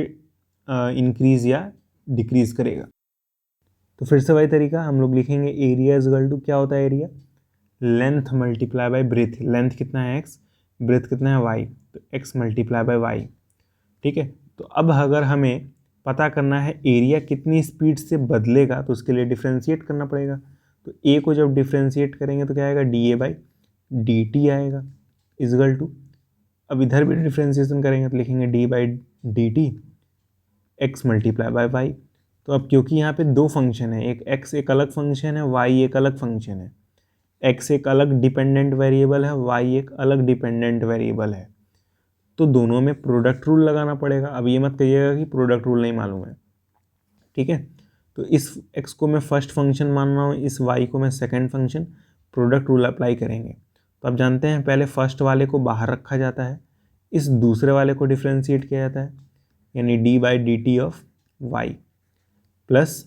[SPEAKER 1] इंक्रीज या डिक्रीज करेगा। तो फिर से वही तरीका, हम लोग लिखेंगे एरिया इज इक्वल टू, क्या होता है area, length multiply by breath. Length कितना है x, ब्रेथ कितना है y, तो x मल्टीप्लाई बाय y। ठीक है, तो अब अगर हमें पता करना है एरिया कितनी स्पीड से बदलेगा, तो उसके लिए डिफ्रेंशिएट करना पड़ेगा। तो a को जब डिफ्रेंशिएट करेंगे तो क्या आएगा, dA/dt आएगा इजगल टू, अब इधर भी डिफ्रेंशिएशन करेंगे तो लिखेंगे d/dt x multiply by Y. तो अब क्योंकि यहाँ पे दो फंक्शन है, एक x एक अलग फंक्शन है, y एक अलग फंक्शन है, x एक अलग डिपेंडेंट वेरिएबल है, y एक अलग डिपेंडेंट वेरिएबल है, तो दोनों में प्रोडक्ट रूल लगाना पड़ेगा। अब ये मत कहिएगा कि प्रोडक्ट रूल नहीं मालूम है। ठीक है, तो इस x को मैं फर्स्ट फंक्शन मान रहा हूँ, इस y को मैं second function, product rule apply करेंगे। तो आप जानते हैं पहले फर्स्ट वाले को बाहर रखा जाता है, इस दूसरे वाले को डिफ्रेंशिएट किया जाता है, यानी d/dt ऑफ y, प्लस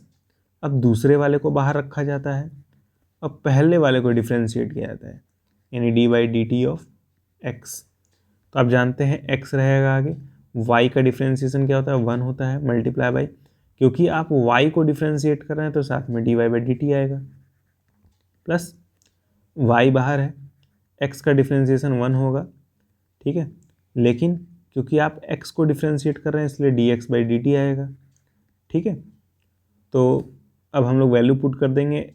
[SPEAKER 1] अब दूसरे वाले को बाहर रखा जाता है, अब पहले वाले को डिफ्रेंशिएट किया जाता है, यानी d/dt ऑफ x। तो आप जानते हैं x रहेगा आगे, y का डिफ्रेंशिएशन क्या होता है, 1 होता है, मल्टीप्लाई बाई, क्योंकि आप y को डिफ्रेंशिएट कर रहे हैं तो साथ में dy/dt आएगा, प्लस y बाहर है, x का डिफ्रेंशिएशन 1 होगा। ठीक है, लेकिन क्योंकि आप x को डिफ्रेंशिएट कर रहे हैं इसलिए dx/dt आएगा। ठीक है, तो अब हम लोग वैल्यू पुट कर देंगे,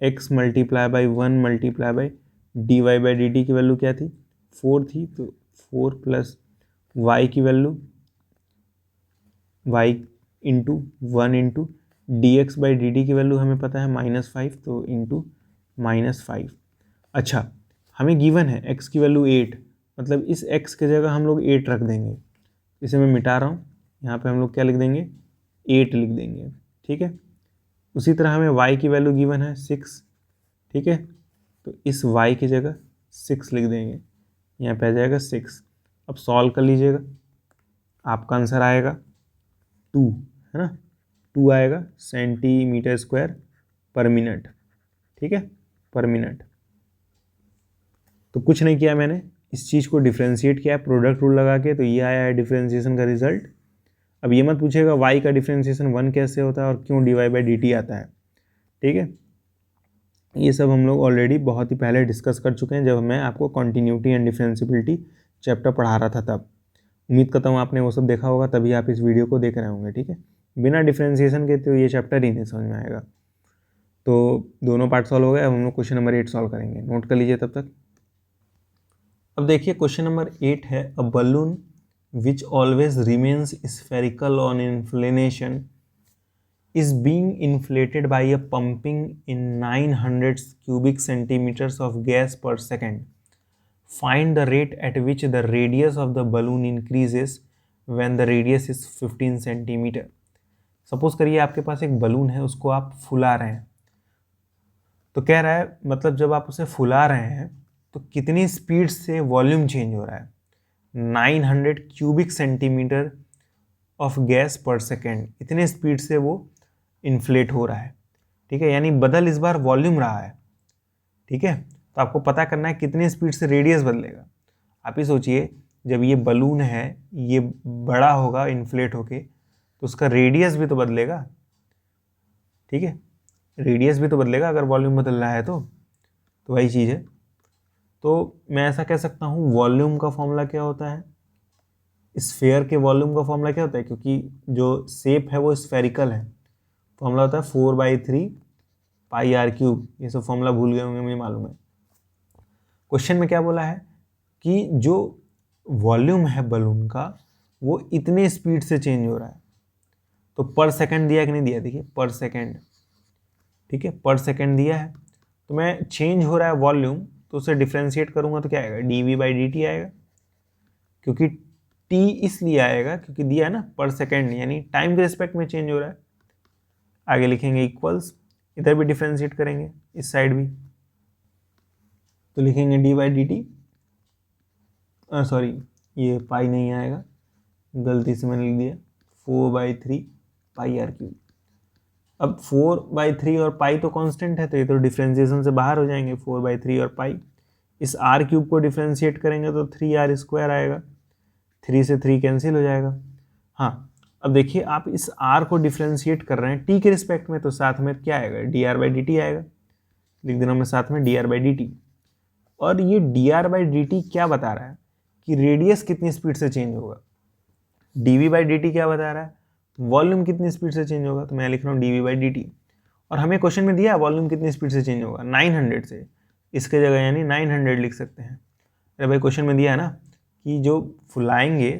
[SPEAKER 1] x multiply by 1 multiply by dy/dt की वैल्यू क्या थी, 4 थी, तो 4 प्लस y की value y into 1 into dx/dt की वैल्यू हमें पता है -5, तो इंटू -5। अच्छा, हमें गिवन है x की वैल्यू 8, मतलब इस x की जगह हम लोग 8 रख देंगे। इसे मैं मिटा रहा हूँ, यहाँ पे हम लोग क्या लिख देंगे, 8 लिख देंगे। ठीक है, उसी तरह हमें y की वैल्यू गिवन है 6। ठीक है, तो इस y की जगह 6 लिख देंगे, यहाँ पे आ जाएगा 6। अब सॉल्व कर लीजिएगा, आपका आंसर आएगा 2, है ना, 2 आएगा सेंटीमीटर स्क्वायर पर मिनट। ठीक है, पर मिनट। तो कुछ नहीं किया मैंने, इस चीज़ को डिफ्रेंशिएट किया प्रोडक्ट रूल लगा के, तो ये आया है डिफ्रेंशिएशन का रिजल्ट। अब ये मत पूछेगा y का डिफ्रेंशिएशन 1 कैसे होता है और क्यों dy/dt आता है। ठीक है, ये सब हम लोग ऑलरेडी बहुत ही पहले डिस्कस कर चुके हैं, जब मैं आपको कॉन्टिन्यूटी एंड डिफरेंशिएबिलिटी चैप्टर पढ़ा रहा था तब। उम्मीद करता हूँ आपने वो सब देखा होगा, तभी आप इस वीडियो को देख रहे होंगे। ठीक है, बिना डिफ्रेंशिएशन के तो ये चैप्टर ही नहीं समझ में आएगा। तो दोनों पार्ट सॉल्व हो गए, अब हम लोग क्वेश्चन नंबर 8 सॉल्व करेंगे, नोट कर लीजिए तब तक। अब देखिए क्वेश्चन नंबर 8 है, a balloon which always remains spherical on inflation is being inflated by a pumping in 900 cubic centimeters of gas per second. Find the rate at which the radius of the balloon increases when the radius is 15 centimeter. Suppose करिए आपके पास एक balloon है, उसको आप फुला रहे हैं, तो कह रहा है मतलब जब आप उसे फुला रहे हैं तो कितनी स्पीड से वॉल्यूम चेंज हो रहा है, 900 क्यूबिक सेंटीमीटर ऑफ गैस पर सेकेंड, इतने स्पीड से वो इन्फ्लेट हो रहा है। ठीक है, यानी बदल इस बार वॉल्यूम रहा है। ठीक है, तो आपको पता करना है कितनी स्पीड से रेडियस बदलेगा। आप ही सोचिए, जब ये बलून है ये बड़ा होगा इन्फ्लेट होके, तो उसका रेडियस भी तो बदलेगा। ठीक है, रेडियस भी तो बदलेगा अगर वॉल्यूम बदल रहा है तो वही चीज़ है। तो मैं ऐसा कह सकता हूँ, वॉल्यूम का फॉर्मूला क्या होता है, स्फेयर के वॉल्यूम का फॉर्मूला क्या होता है, क्योंकि जो शेप है वो स्फेरिकल है, फॉर्मूला होता है 4/3 πr3। ये सब फॉर्मूला भूल गए होंगे, मुझे मालूम है। क्वेश्चन में क्या बोला है कि जो वॉल्यूम है बलून का वो इतने स्पीड से चेंज हो रहा है। तो पर सेकंड दिया कि नहीं दिया, देखिए पर सेकंड, ठीक है, पर सेकंड दिया है। तो मैं चेंज हो रहा है वॉल्यूम, तो उसे डिफ्रेंशिएट करूंगा तो क्या आएगा, dv/dt आएगा, क्योंकि t इसलिए आएगा क्योंकि दिया है ना पर सेकंड, यानी टाइम के रिस्पेक्ट में चेंज हो रहा है। आगे लिखेंगे इक्वल्स, इधर भी डिफ्रेंशिएट करेंगे इस साइड भी, तो लिखेंगे d/dt, सॉरी ये पाई नहीं आएगा, गलती से मैंने लिख दिया, 4/3 पाई आर क्यूब। अब 4/3 और पाई तो कांस्टेंट है, तो ये तो डिफ्रेंशिएशन से बाहर हो जाएंगे, 4/3 और पाई। इस आर क्यूब को डिफ्रेंशिएट करेंगे तो 3r² आएगा, 3 से 3 कैंसिल हो जाएगा। हाँ, अब देखिए आप इस r को डिफ्रेंशिएट कर रहे हैं t के रिस्पेक्ट में, तो साथ में क्या आएगा, dr/dt आएगा, लिख देना मैं साथ में dr/dt। और ये dr/dt क्या बता रहा है कि रेडियस कितनी स्पीड से चेंज होगा, dv/dt क्या बता रहा है, वॉल्यूम कितनी स्पीड से चेंज होगा, तो मैं लिख रहा हूँ dv/dt। और हमें क्वेश्चन में दिया है वॉल्यूम कितनी स्पीड से चेंज होगा, 900 से, इसके जगह यानी 900 लिख सकते हैं। अरे भाई क्वेश्चन में दिया है ना कि जो फुलाएंगे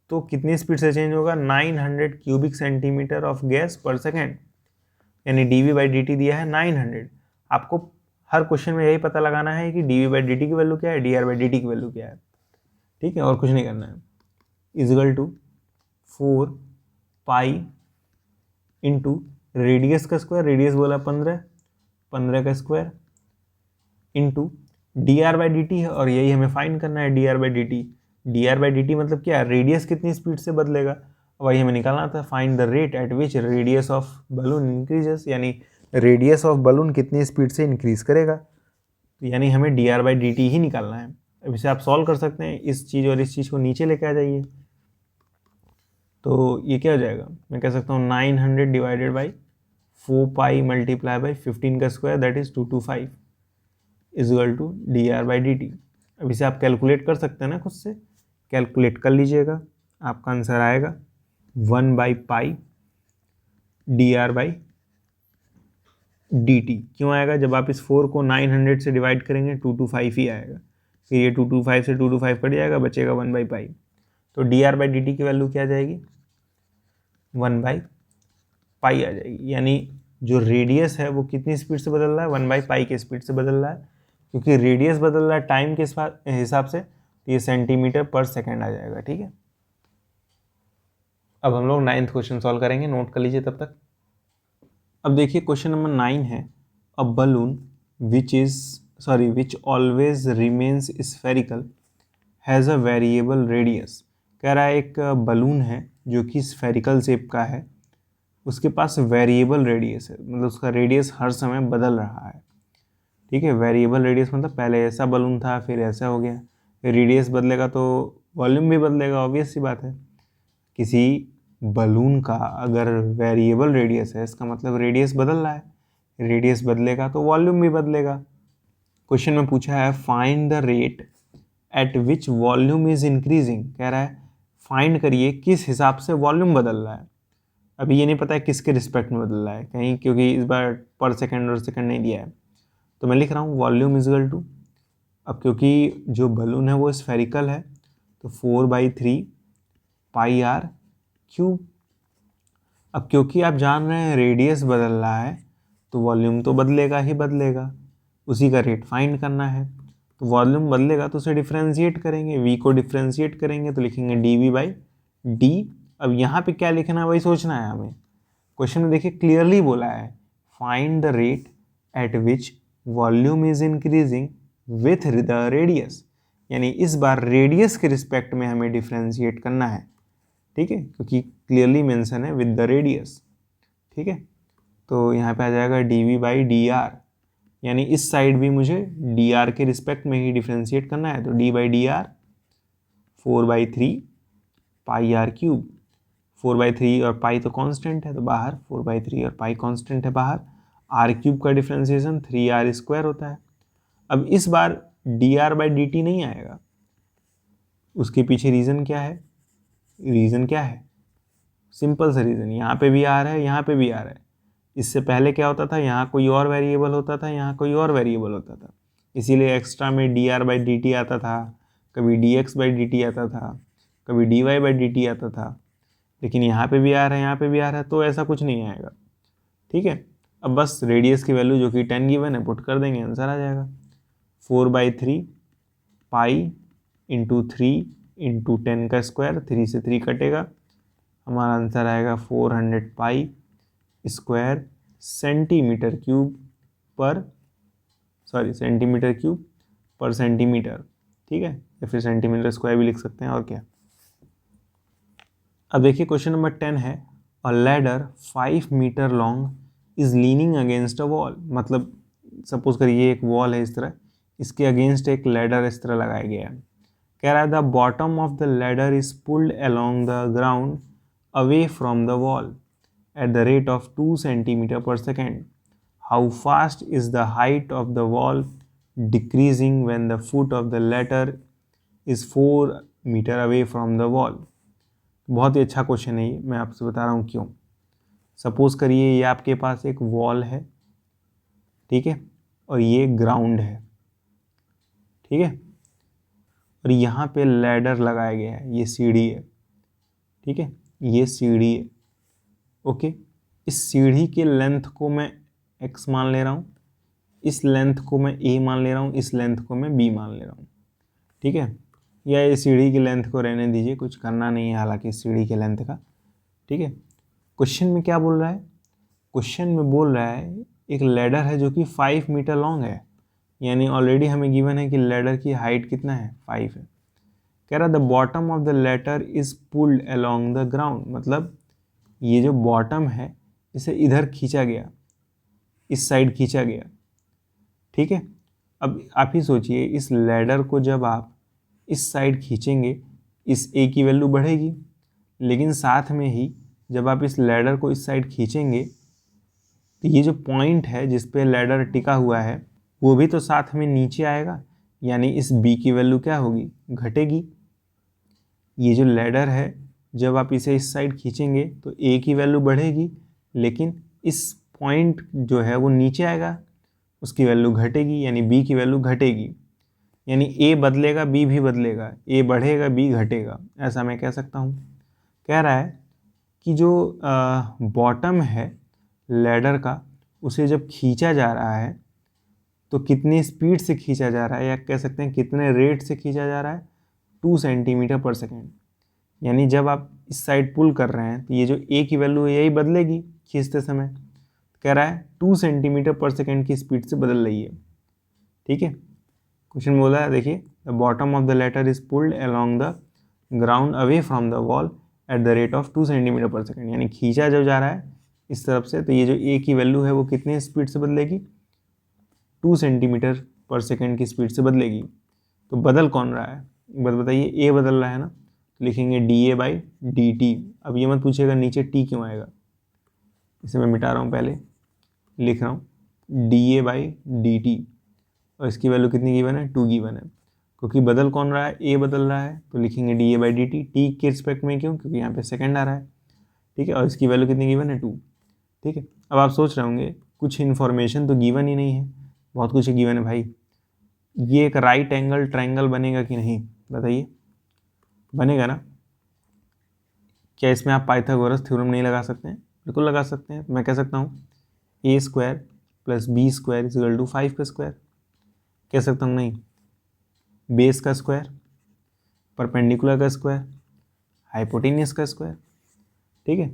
[SPEAKER 1] तो कितनी स्पीड से चेंज होगा, 900 क्यूबिक सेंटीमीटर ऑफ गैस पर सेकेंड, यानी dv/dt दिया है 900। आपको हर क्वेश्चन में यही पता लगाना है कि dv/dt की वैल्यू क्या है, dr/dt की वैल्यू क्या है, ठीक है, और कुछ नहीं करना है। Is equal to 4 pi into radius का स्क्वायर, रेडियस बोला 15 का स्क्वायर, इंटू dr/dt है, और यही हमें फाइंड करना है dr/dt। dr/dt मतलब क्या, रेडियस कितनी स्पीड से बदलेगा, वही हमें निकालना था, find the rate at which radius of balloon increases, यानी रेडियस ऑफ बलून कितनी स्पीड से इंक्रीज करेगा, तो यानी हमें dr/dt ही निकालना है। अब इसे आप सॉल्व कर सकते हैं, इस चीज़ और इस चीज़ को नीचे लेके आ जाइए, तो ये क्या हो जाएगा, मैं कह सकता हूँ 900 divided by 4 pi multiply by 15 का square, that is 225 equal to dr/dt। अब इसे आप कैलकुलेट कर सकते हैं ना, खुद से कैलकुलेट कर लीजिएगा, आपका आंसर आएगा 1/पाई dr/dt। क्यों आएगा, जब आप इस 4 को 900 से डिवाइड करेंगे 225 ही आएगा, फिर ये 225 से 225 कट जाएगा, बचेगा 1/पाई। तो dr/dt की वैल्यू क्या आ जाएगी, 1/पाई आ जाएगी, यानी जो रेडियस है वो कितनी स्पीड से बदल रहा है, 1/पाई की स्पीड से बदल रहा है, क्योंकि रेडियस बदल रहा है टाइम के हिसाब से, तो ये सेंटीमीटर पर सेकेंड आ जाएगा, ठीक है। अब हम लोग 9th क्वेश्चन सॉल्व करेंगे, नोट कर लीजिए तब तक। अब देखिए क्वेश्चन नंबर 9 है, a balloon which always remains spherical has a variable radius. कह रहा है एक बलून है जो कि स्फेरिकल शेप का है, उसके पास वेरिएबल रेडियस है, मतलब उसका रेडियस हर समय बदल रहा है, ठीक है। वेरिएबल रेडियस मतलब पहले ऐसा बलून था फिर ऐसा हो गया, रेडियस बदलेगा तो वॉल्यूम भी बदलेगा, ऑब्वियस सी बात है। किसी बलून का अगर वेरिएबल रेडियस है, इसका मतलब रेडियस बदल रहा है, रेडियस बदलेगा तो वॉल्यूम भी बदलेगा। क्वेश्चन में पूछा है find the rate at which volume is increasing, कह रहा है फाइंड करिए किस हिसाब से वॉल्यूम बदल रहा है। अभी ये नहीं पता है किसके रिस्पेक्ट में बदल रहा है कहीं, क्योंकि इस बार पर सेकेंड और सेकेंड नहीं दिया है, तो मैं लिख रहा हूँ वॉल्यूम इजल टू, अब क्योंकि जो बलून है वो स्फेरिकल है तो 4/3 पाई आर क्यूब। अब क्योंकि आप जान रहे हैं रेडियस बदल रहा है तो वॉल्यूम तो बदलेगा ही बदलेगा, उसी का रेट फाइंड करना है, तो वॉल्यूम बदलेगा तो उसे डिफ्रेंशिएट करेंगे, v को डिफ्रेंशिएट करेंगे तो लिखेंगे dv/d। अब यहाँ पे क्या लिखना है वही सोचना है हमें। क्वेश्चन में देखिए क्लियरली बोला है find the rate at which volume is increasing with the radius, यानी इस बार रेडियस के रिस्पेक्ट में हमें डिफ्रेंशिएट करना है, ठीक है, क्योंकि क्लियरली मेंशन है विद द रेडियस, ठीक है। तो यहाँ पे आ जाएगा dv/dr, यानी इस साइड भी मुझे dr के रिस्पेक्ट में ही डिफ्रेंशिएट करना है, तो d/dr 4/3 पाई आर क्यूब, 4/3 और पाई तो कांस्टेंट है तो बाहर, 4/3 और पाई कांस्टेंट है बाहर, आर क्यूब का डिफ्रेंशिएशन 3r² होता है। अब इस बार dr/dt नहीं आएगा, उसके पीछे रीज़न क्या है, रीज़न क्या है, सिंपल सा रीज़न, यहाँ पे भी आ रहा है यहाँ पे भी आ रहा है। इससे पहले क्या होता था, यहाँ कोई और वेरिएबल होता था, यहाँ कोई और वेरिएबल होता था, इसीलिए एक्स्ट्रा में dr/dt आता था, कभी dx/dt आता था, कभी dy/dt आता था, लेकिन यहाँ पे भी आ रहा है, यहाँ पे भी आ रहा है, तो ऐसा कुछ नहीं आएगा। ठीक है, अब बस रेडियस की वैल्यू जो कि 10 गिवन है पुट कर देंगे, आंसर आ जाएगा 4/3 पाई इंटू 3 इंटू 10 का स्क्वायर, 3 से 3 कटेगा, हमारा आंसर आएगा 400 पाई स्क्वायर सेंटीमीटर क्यूब पर सेंटीमीटर। ठीक है, या फिर सेंटीमीटर स्क्वायर भी लिख सकते हैं, और क्या। अब देखिए क्वेश्चन नंबर 10 है, a ladder 5 metre long is leaning against a wall. मतलब सपोज करिए एक वॉल है इस तरह, इसके अगेंस्ट एक लैडर इस तरह लगाया गया है। कह रहा है the bottom of the ladder is pulled along the ground away from the wall at the rate of 2 centimeter per second. How fast is the height of the wall decreasing when the foot of the ladder is 4 meter away from the wall? बहुत ही अच्छा question है ये, मैं आपसे बता रहा हूँ क्यों। सपोज करिए ये आपके पास एक वॉल है, ठीक है, और ये ग्राउंड है, ठीक है, और यहाँ पे लैडर लगाया गया है, ये सीढ़ी है, ठीक है, ये सीढ़ी है। ओके, इस सीढ़ी के लेंथ को मैं x मान ले रहा हूँ, इस लेंथ को मैं a मान ले रहा हूँ, इस लेंथ को मैं b मान ले रहा हूँ। ठीक है, या इस सीढ़ी की लेंथ को रहने दीजिए, कुछ करना नहीं है हालांकि इस सीढ़ी के लेंथ का। ठीक है, क्वेश्चन में क्या बोल रहा है, क्वेश्चन में बोल रहा है एक लैडर है जो कि 5 मीटर लॉन्ग है, यानी ऑलरेडी हमें गिवन है कि लैडर की हाइट कितना है, 5 है। कह रहा the bottom of the ladder is pulled along the ground, मतलब ये जो बॉटम है इसे इधर खींचा गया, इस साइड खींचा गया। ठीक है, अब आप ही सोचिए इस लैडर को जब आप इस साइड खींचेंगे, इस a की वैल्यू बढ़ेगी, लेकिन साथ में ही जब आप इस लैडर को इस साइड खींचेंगे तो ये जो पॉइंट है जिस पे लैडर टिका हुआ है वो भी तो साथ में नीचे आएगा, यानी इस b की वैल्यू क्या होगी, घटेगी। ये जो लैडर है जब आप इसे इस साइड खींचेंगे तो a की वैल्यू बढ़ेगी, लेकिन इस पॉइंट जो है वो नीचे आएगा, उसकी वैल्यू घटेगी, यानी b की वैल्यू घटेगी। यानी a बदलेगा b भी बदलेगा, a बढ़ेगा b घटेगा, ऐसा मैं कह सकता हूँ। कह रहा है कि जो बॉटम है लैडर का उसे जब खींचा जा रहा है तो कितनी स्पीड से खींचा जा रहा है, या कह सकते हैं कितने रेट से खींचा जा रहा है, 2 सेंटीमीटर पर सेकेंड। यानी जब आप इस साइड पुल कर रहे हैं तो ये जो a की वैल्यू है यही बदलेगी खींचते समय। कह रहा है 2 सेंटीमीटर पर सेकेंड की स्पीड से बदल रही है। ठीक है, क्वेश्चन बोला है, देखिए the bottom of the ladder is pulled along the ground away from the wall at the rate of 2 centimetre per second. यानी खींचा जब जा रहा है इस तरफ से तो ये जो a की वैल्यू है वो कितनी स्पीड से बदलेगी, 2 सेंटीमीटर पर सेकेंड की स्पीड से बदलेगी। तो बदल कौन रहा है, एक बात बताइए, a बदल रहा है ना, तो लिखेंगे dA/dt। अब ये मत पूछिएगा नीचे t क्यों आएगा, इसे मैं मिटा रहा हूँ, पहले लिख रहा हूँ dA/dt, और इसकी वैल्यू कितनी गिवन है, 2 गिवन है। क्योंकि बदल कौन रहा है, a बदल रहा है, तो लिखेंगे dA/dt, t के रिस्पेक्ट में क्यों, क्योंकि यहाँ पे सेकंड आ रहा है। ठीक है, और इसकी वैल्यू कितनी गिवन है, 2। ठीक है, अब आप सोच रहे होंगे कुछ इन्फॉर्मेशन तो गिवन ही नहीं है, बहुत कुछ गिवन है भाई। ये एक राइट एंगल ट्रायंगल बनेगा कि नहीं, बताइए, बनेगा ना। क्या इसमें आप पाइथागोरस थ्योरम नहीं लगा सकते हैं, बिल्कुल लगा सकते हैं। मैं कह सकता हूँ a² + b² = 5 का स्क्वायर, कह सकता हूँ नहीं, बेस का स्क्वायर, परपेंडिकुलर का स्क्वायर, हाइपोटेनियस का स्क्वायर। ठीक है,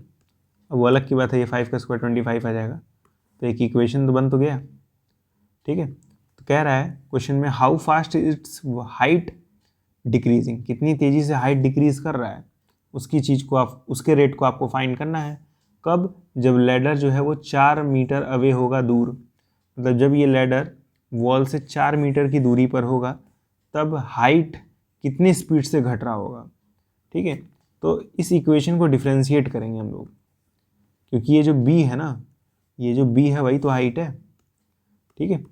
[SPEAKER 1] अब वो अलग की बात है, ये 5 का स्क्वायर 25 आ जाएगा, तो एक इक्वेशन तो बन तो गया। ठीक है, तो कह रहा है क्वेश्चन में how fast it's height decreasing, कितनी तेज़ी से हाइट डिक्रीज कर रहा है, उसकी चीज़ को आप, उसके रेट को आपको फाइंड करना है। कब, जब लैडर जो है वो 4 मीटर अवे होगा दूर, मतलब जब ये लैडर वॉल से 4 मीटर की दूरी पर होगा तब हाइट कितनी स्पीड से घट रहा होगा। ठीक है, तो इस इक्वेशन को डिफ्रेंशिएट करेंगे हम लोग, क्योंकि ये जो b है ना, ये जो b है वही तो हाइट है। ठीक है,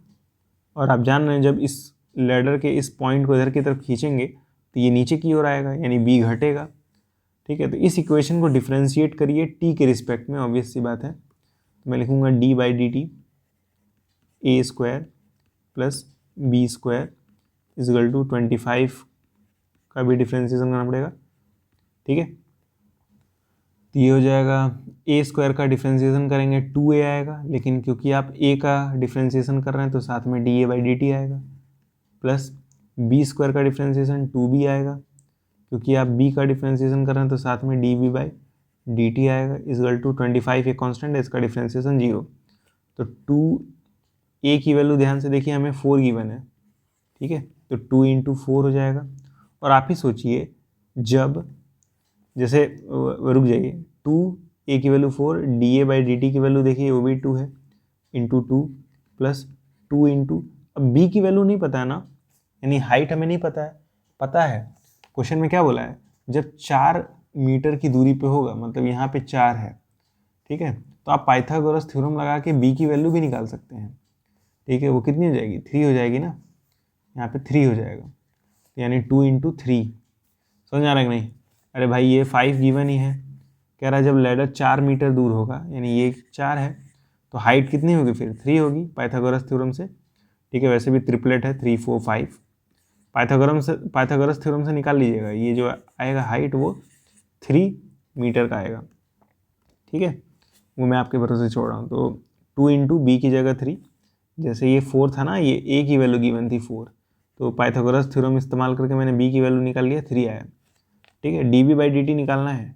[SPEAKER 1] और आप जान रहे हैं जब इस लैडर के इस पॉइंट को इधर की तरफ खींचेंगे तो ये नीचे की ओर आएगा, यानी b घटेगा। ठीक है, तो इस इक्वेशन को डिफ्रेंशिएट करिए t के रिस्पेक्ट में, ऑब्वियस सी बात है, तो मैं लिखूँगा d/dt a² + b² = 25 का भी डिफ्रेंशिएशन करना पड़ेगा, ठीक है। तो ये हो जाएगा ए स्क्वायर का डिफ्रेंशिएशन करेंगे 2a आएगा, लेकिन क्योंकि आप a का डिफ्रेंशिएशन कर रहे हैं तो साथ में da/dt आएगा, प्लस बी स्क्वायर का डिफ्रेंशिएशन 2b आएगा, क्योंकि आप b का डिफ्रेंशिएशन कर रहे हैं तो साथ में dv/dt आएगा, इजल टू 25 एक कांस्टेंट है, इसका डिफ्रेंशिएशन 0। तो 2a की वैल्यू ध्यान से देखिए, हमें 4 गिवन है, ठीक है। तो 2 × 4 हो जाएगा। और आप ही सोचिए, जब जैसे रुक जाइए, 2a की वैल्यू 4, da/dt की वैल्यू देखिए वो भी 2 है, इंटू 2 प्लस 2 इंटू, अब b की वैल्यू नहीं पता है ना, यानी हाइट हमें नहीं पता है। पता है क्वेश्चन में क्या बोला है, जब 4 मीटर की दूरी पे होगा, मतलब यहाँ पे 4 है, ठीक है, तो आप पाइथागोरस थ्योरम लगा के b की वैल्यू भी निकाल सकते हैं, ठीक है। वो कितनी हो जाएगी, 3 हो जाएगी ना, यहाँ पे 3 हो जाएगा, यानी 2 × 3। समझ आ रहा है कि नहीं? अरे भाई ये 5 गिवन ही है, कह रहा है जब लैडर 4 मीटर दूर होगा, यानी ये 4 है, तो हाइट कितनी होगी, फिर 3 होगी पाइथागोरस थ्योरम से, ठीक है। वैसे भी ट्रिपलेट है 3 4 5, पाइथागोरस थ्योरम से निकाल लीजिएगा, ये जो आएगा हाइट वो 3 मीटर का आएगा, ठीक है। वो मैं आपके भरोसे छोड़ रहा हूँ। तो 2 × b की जगह 3, जैसे ये 4 था ना, ये a की वैल्यू गिवन थी 4, तो पाइथागोरस थ्योरम इस्तेमाल करके मैंने b की वैल्यू निकाल लिया, 3 आया, ठीक है। dv/dt निकालना है,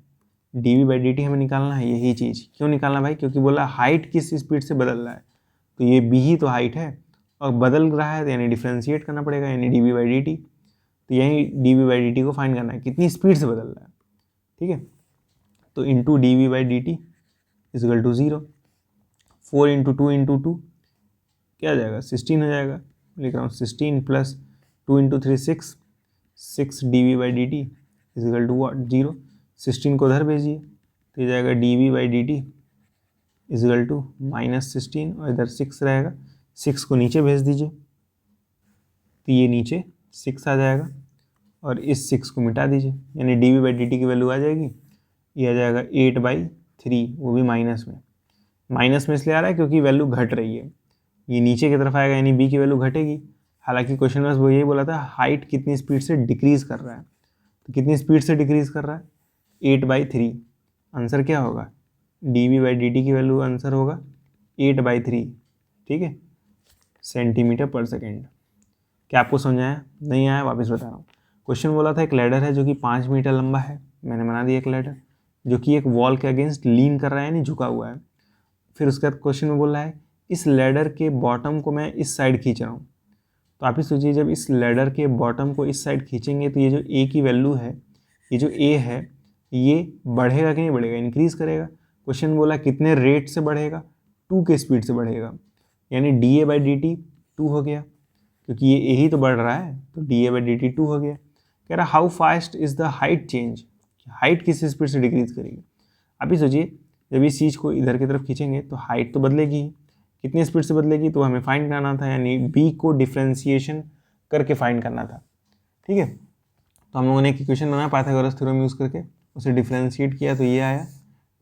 [SPEAKER 1] dv/dt हमें निकालना है, यही चीज़ क्यों निकालना भाई, क्योंकि बोला हाइट किस स्पीड से बदल रहा है, तो ये b ही तो हाइट है और बदल रहा है, तो यानी डिफ्रेंशिएट करना पड़ेगा, यानी dv/dt। तो यही dv/dt को फाइंड करना है, कितनी स्पीड से बदल रहा है, ठीक है। तो इंटू dv/dt इजल टू 0, 4 × 2 × 2 क्या आ जाएगा, 16 हो जाएगा, लिख रहा हूँ 16 plus 2 × 3 6 dv/dt equal to what, 0। 16 को उधर भेजिए तो ये जाएगा dv/dt इजल टू -16, और इधर 6 रहेगा, 6 को नीचे भेज दीजिए तो ये नीचे 6 आ जाएगा, और इस 6 को मिटा दीजिए, यानी dv/dt की वैल्यू आ जाएगी, ये आ जाएगा 8/3, वो भी माइनस में इसलिए आ रहा है क्योंकि वैल्यू घट रही है, ये नीचे की तरफ आएगा, यानी b की वैल्यू घटेगी। हालांकि क्वेश्चन में वो यही बोला था हाइट कितनी स्पीड से डिक्रीज कर रहा है, तो कितनी स्पीड से डिक्रीज कर रहा है, 8/3। आंसर क्या होगा, dv/dt की वैल्यू आंसर होगा 8/3, ठीक है, सेंटीमीटर पर सेकेंड। क्या आपको समझ आया? नहीं आया, वापस बता रहा हूँ। क्वेश्चन बोला था एक लैडर है जो कि 5 मीटर लंबा है, मैंने बना दिया एक लैडर जो कि एक वॉल के अगेंस्ट लीन कर रहा है, यानी झुका हुआ है। फिर उसके बाद क्वेश्चन में बोल रहा है इस लैडर के बॉटम को मैं इस साइड खींच रहा हूँ, तो आप ही सोचिए जब इस लैडर के बॉटम को इस साइड खींचेंगे तो ये जो a की वैल्यू है, ये जो a है, ये बढ़ेगा कि नहीं बढ़ेगा, इंक्रीज करेगा। क्वेश्चन बोला कितने रेट से बढ़ेगा, 2 के स्पीड से बढ़ेगा, यानी da/dt 2 हो गया, क्योंकि ये a ही तो बढ़ रहा है, तो da/dt 2 हो गया। कह रहा how fast is the height change, height किस स्पीड से डिक्रीज करेगी। आप ही सोचिए जब इस चीज़ को इधर की तरफ खींचेंगे तो हाइट तो बदलेगी, कितनी स्पीड से बदलेगी, तो हमें फाइंड करना था, यानी b को डिफ्रेंशिएशन करके फाइंड करना था, ठीक है। तो हम लोगों ने एक इक्वेशन बनाया पाइथागोरस थ्योरम यूज़ करके, उसे डिफ्रेंशिएट किया तो ये आया,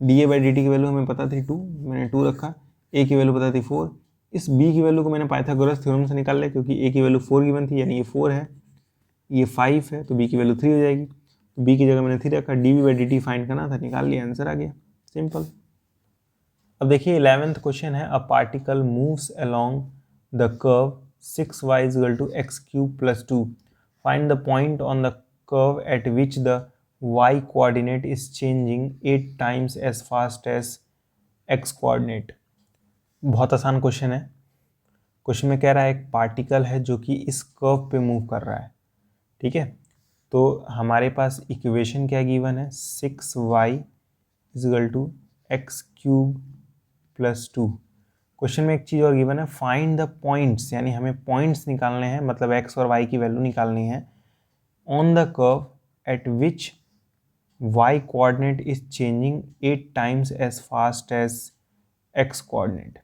[SPEAKER 1] da/dt की वैल्यू हमें पता थी 2, मैंने 2 रखा, a की वैल्यू पता थी 4, इस b की वैल्यू को मैंने पाइथागोरस थ्योरम से निकाल लिया, क्योंकि a की वैल्यू 4 गिवन थी, यानी ये 4 है, ये 5 है, तो b की वैल्यू 3 हो जाएगी, तो b की जगह मैंने 3 रखा, dv/dt फाइंड करना था, निकाल लिया, आंसर आ गया, सिंपल। अब देखिए 11th क्वेश्चन है, a particle moves along the curve 6y = x³ + 2, find the point on the curve at which the y coordinate is changing 8 times as fast as x coordinate. बहुत आसान question है। Question में कह रहा है एक particle है जो कि इस कर्व पे मूव कर रहा है, ठीक है। तो हमारे पास इक्वेशन क्या गिवन है, 6y = x³ + 2। क्वेश्चन में एक चीज़ और गिवन है, फाइंड द पॉइंट्स, यानी हमें पॉइंट्स निकालने हैं, मतलब x और y की वैल्यू निकालनी है, on the curve at which y coordinate is changing 8 times as fast as x coordinate,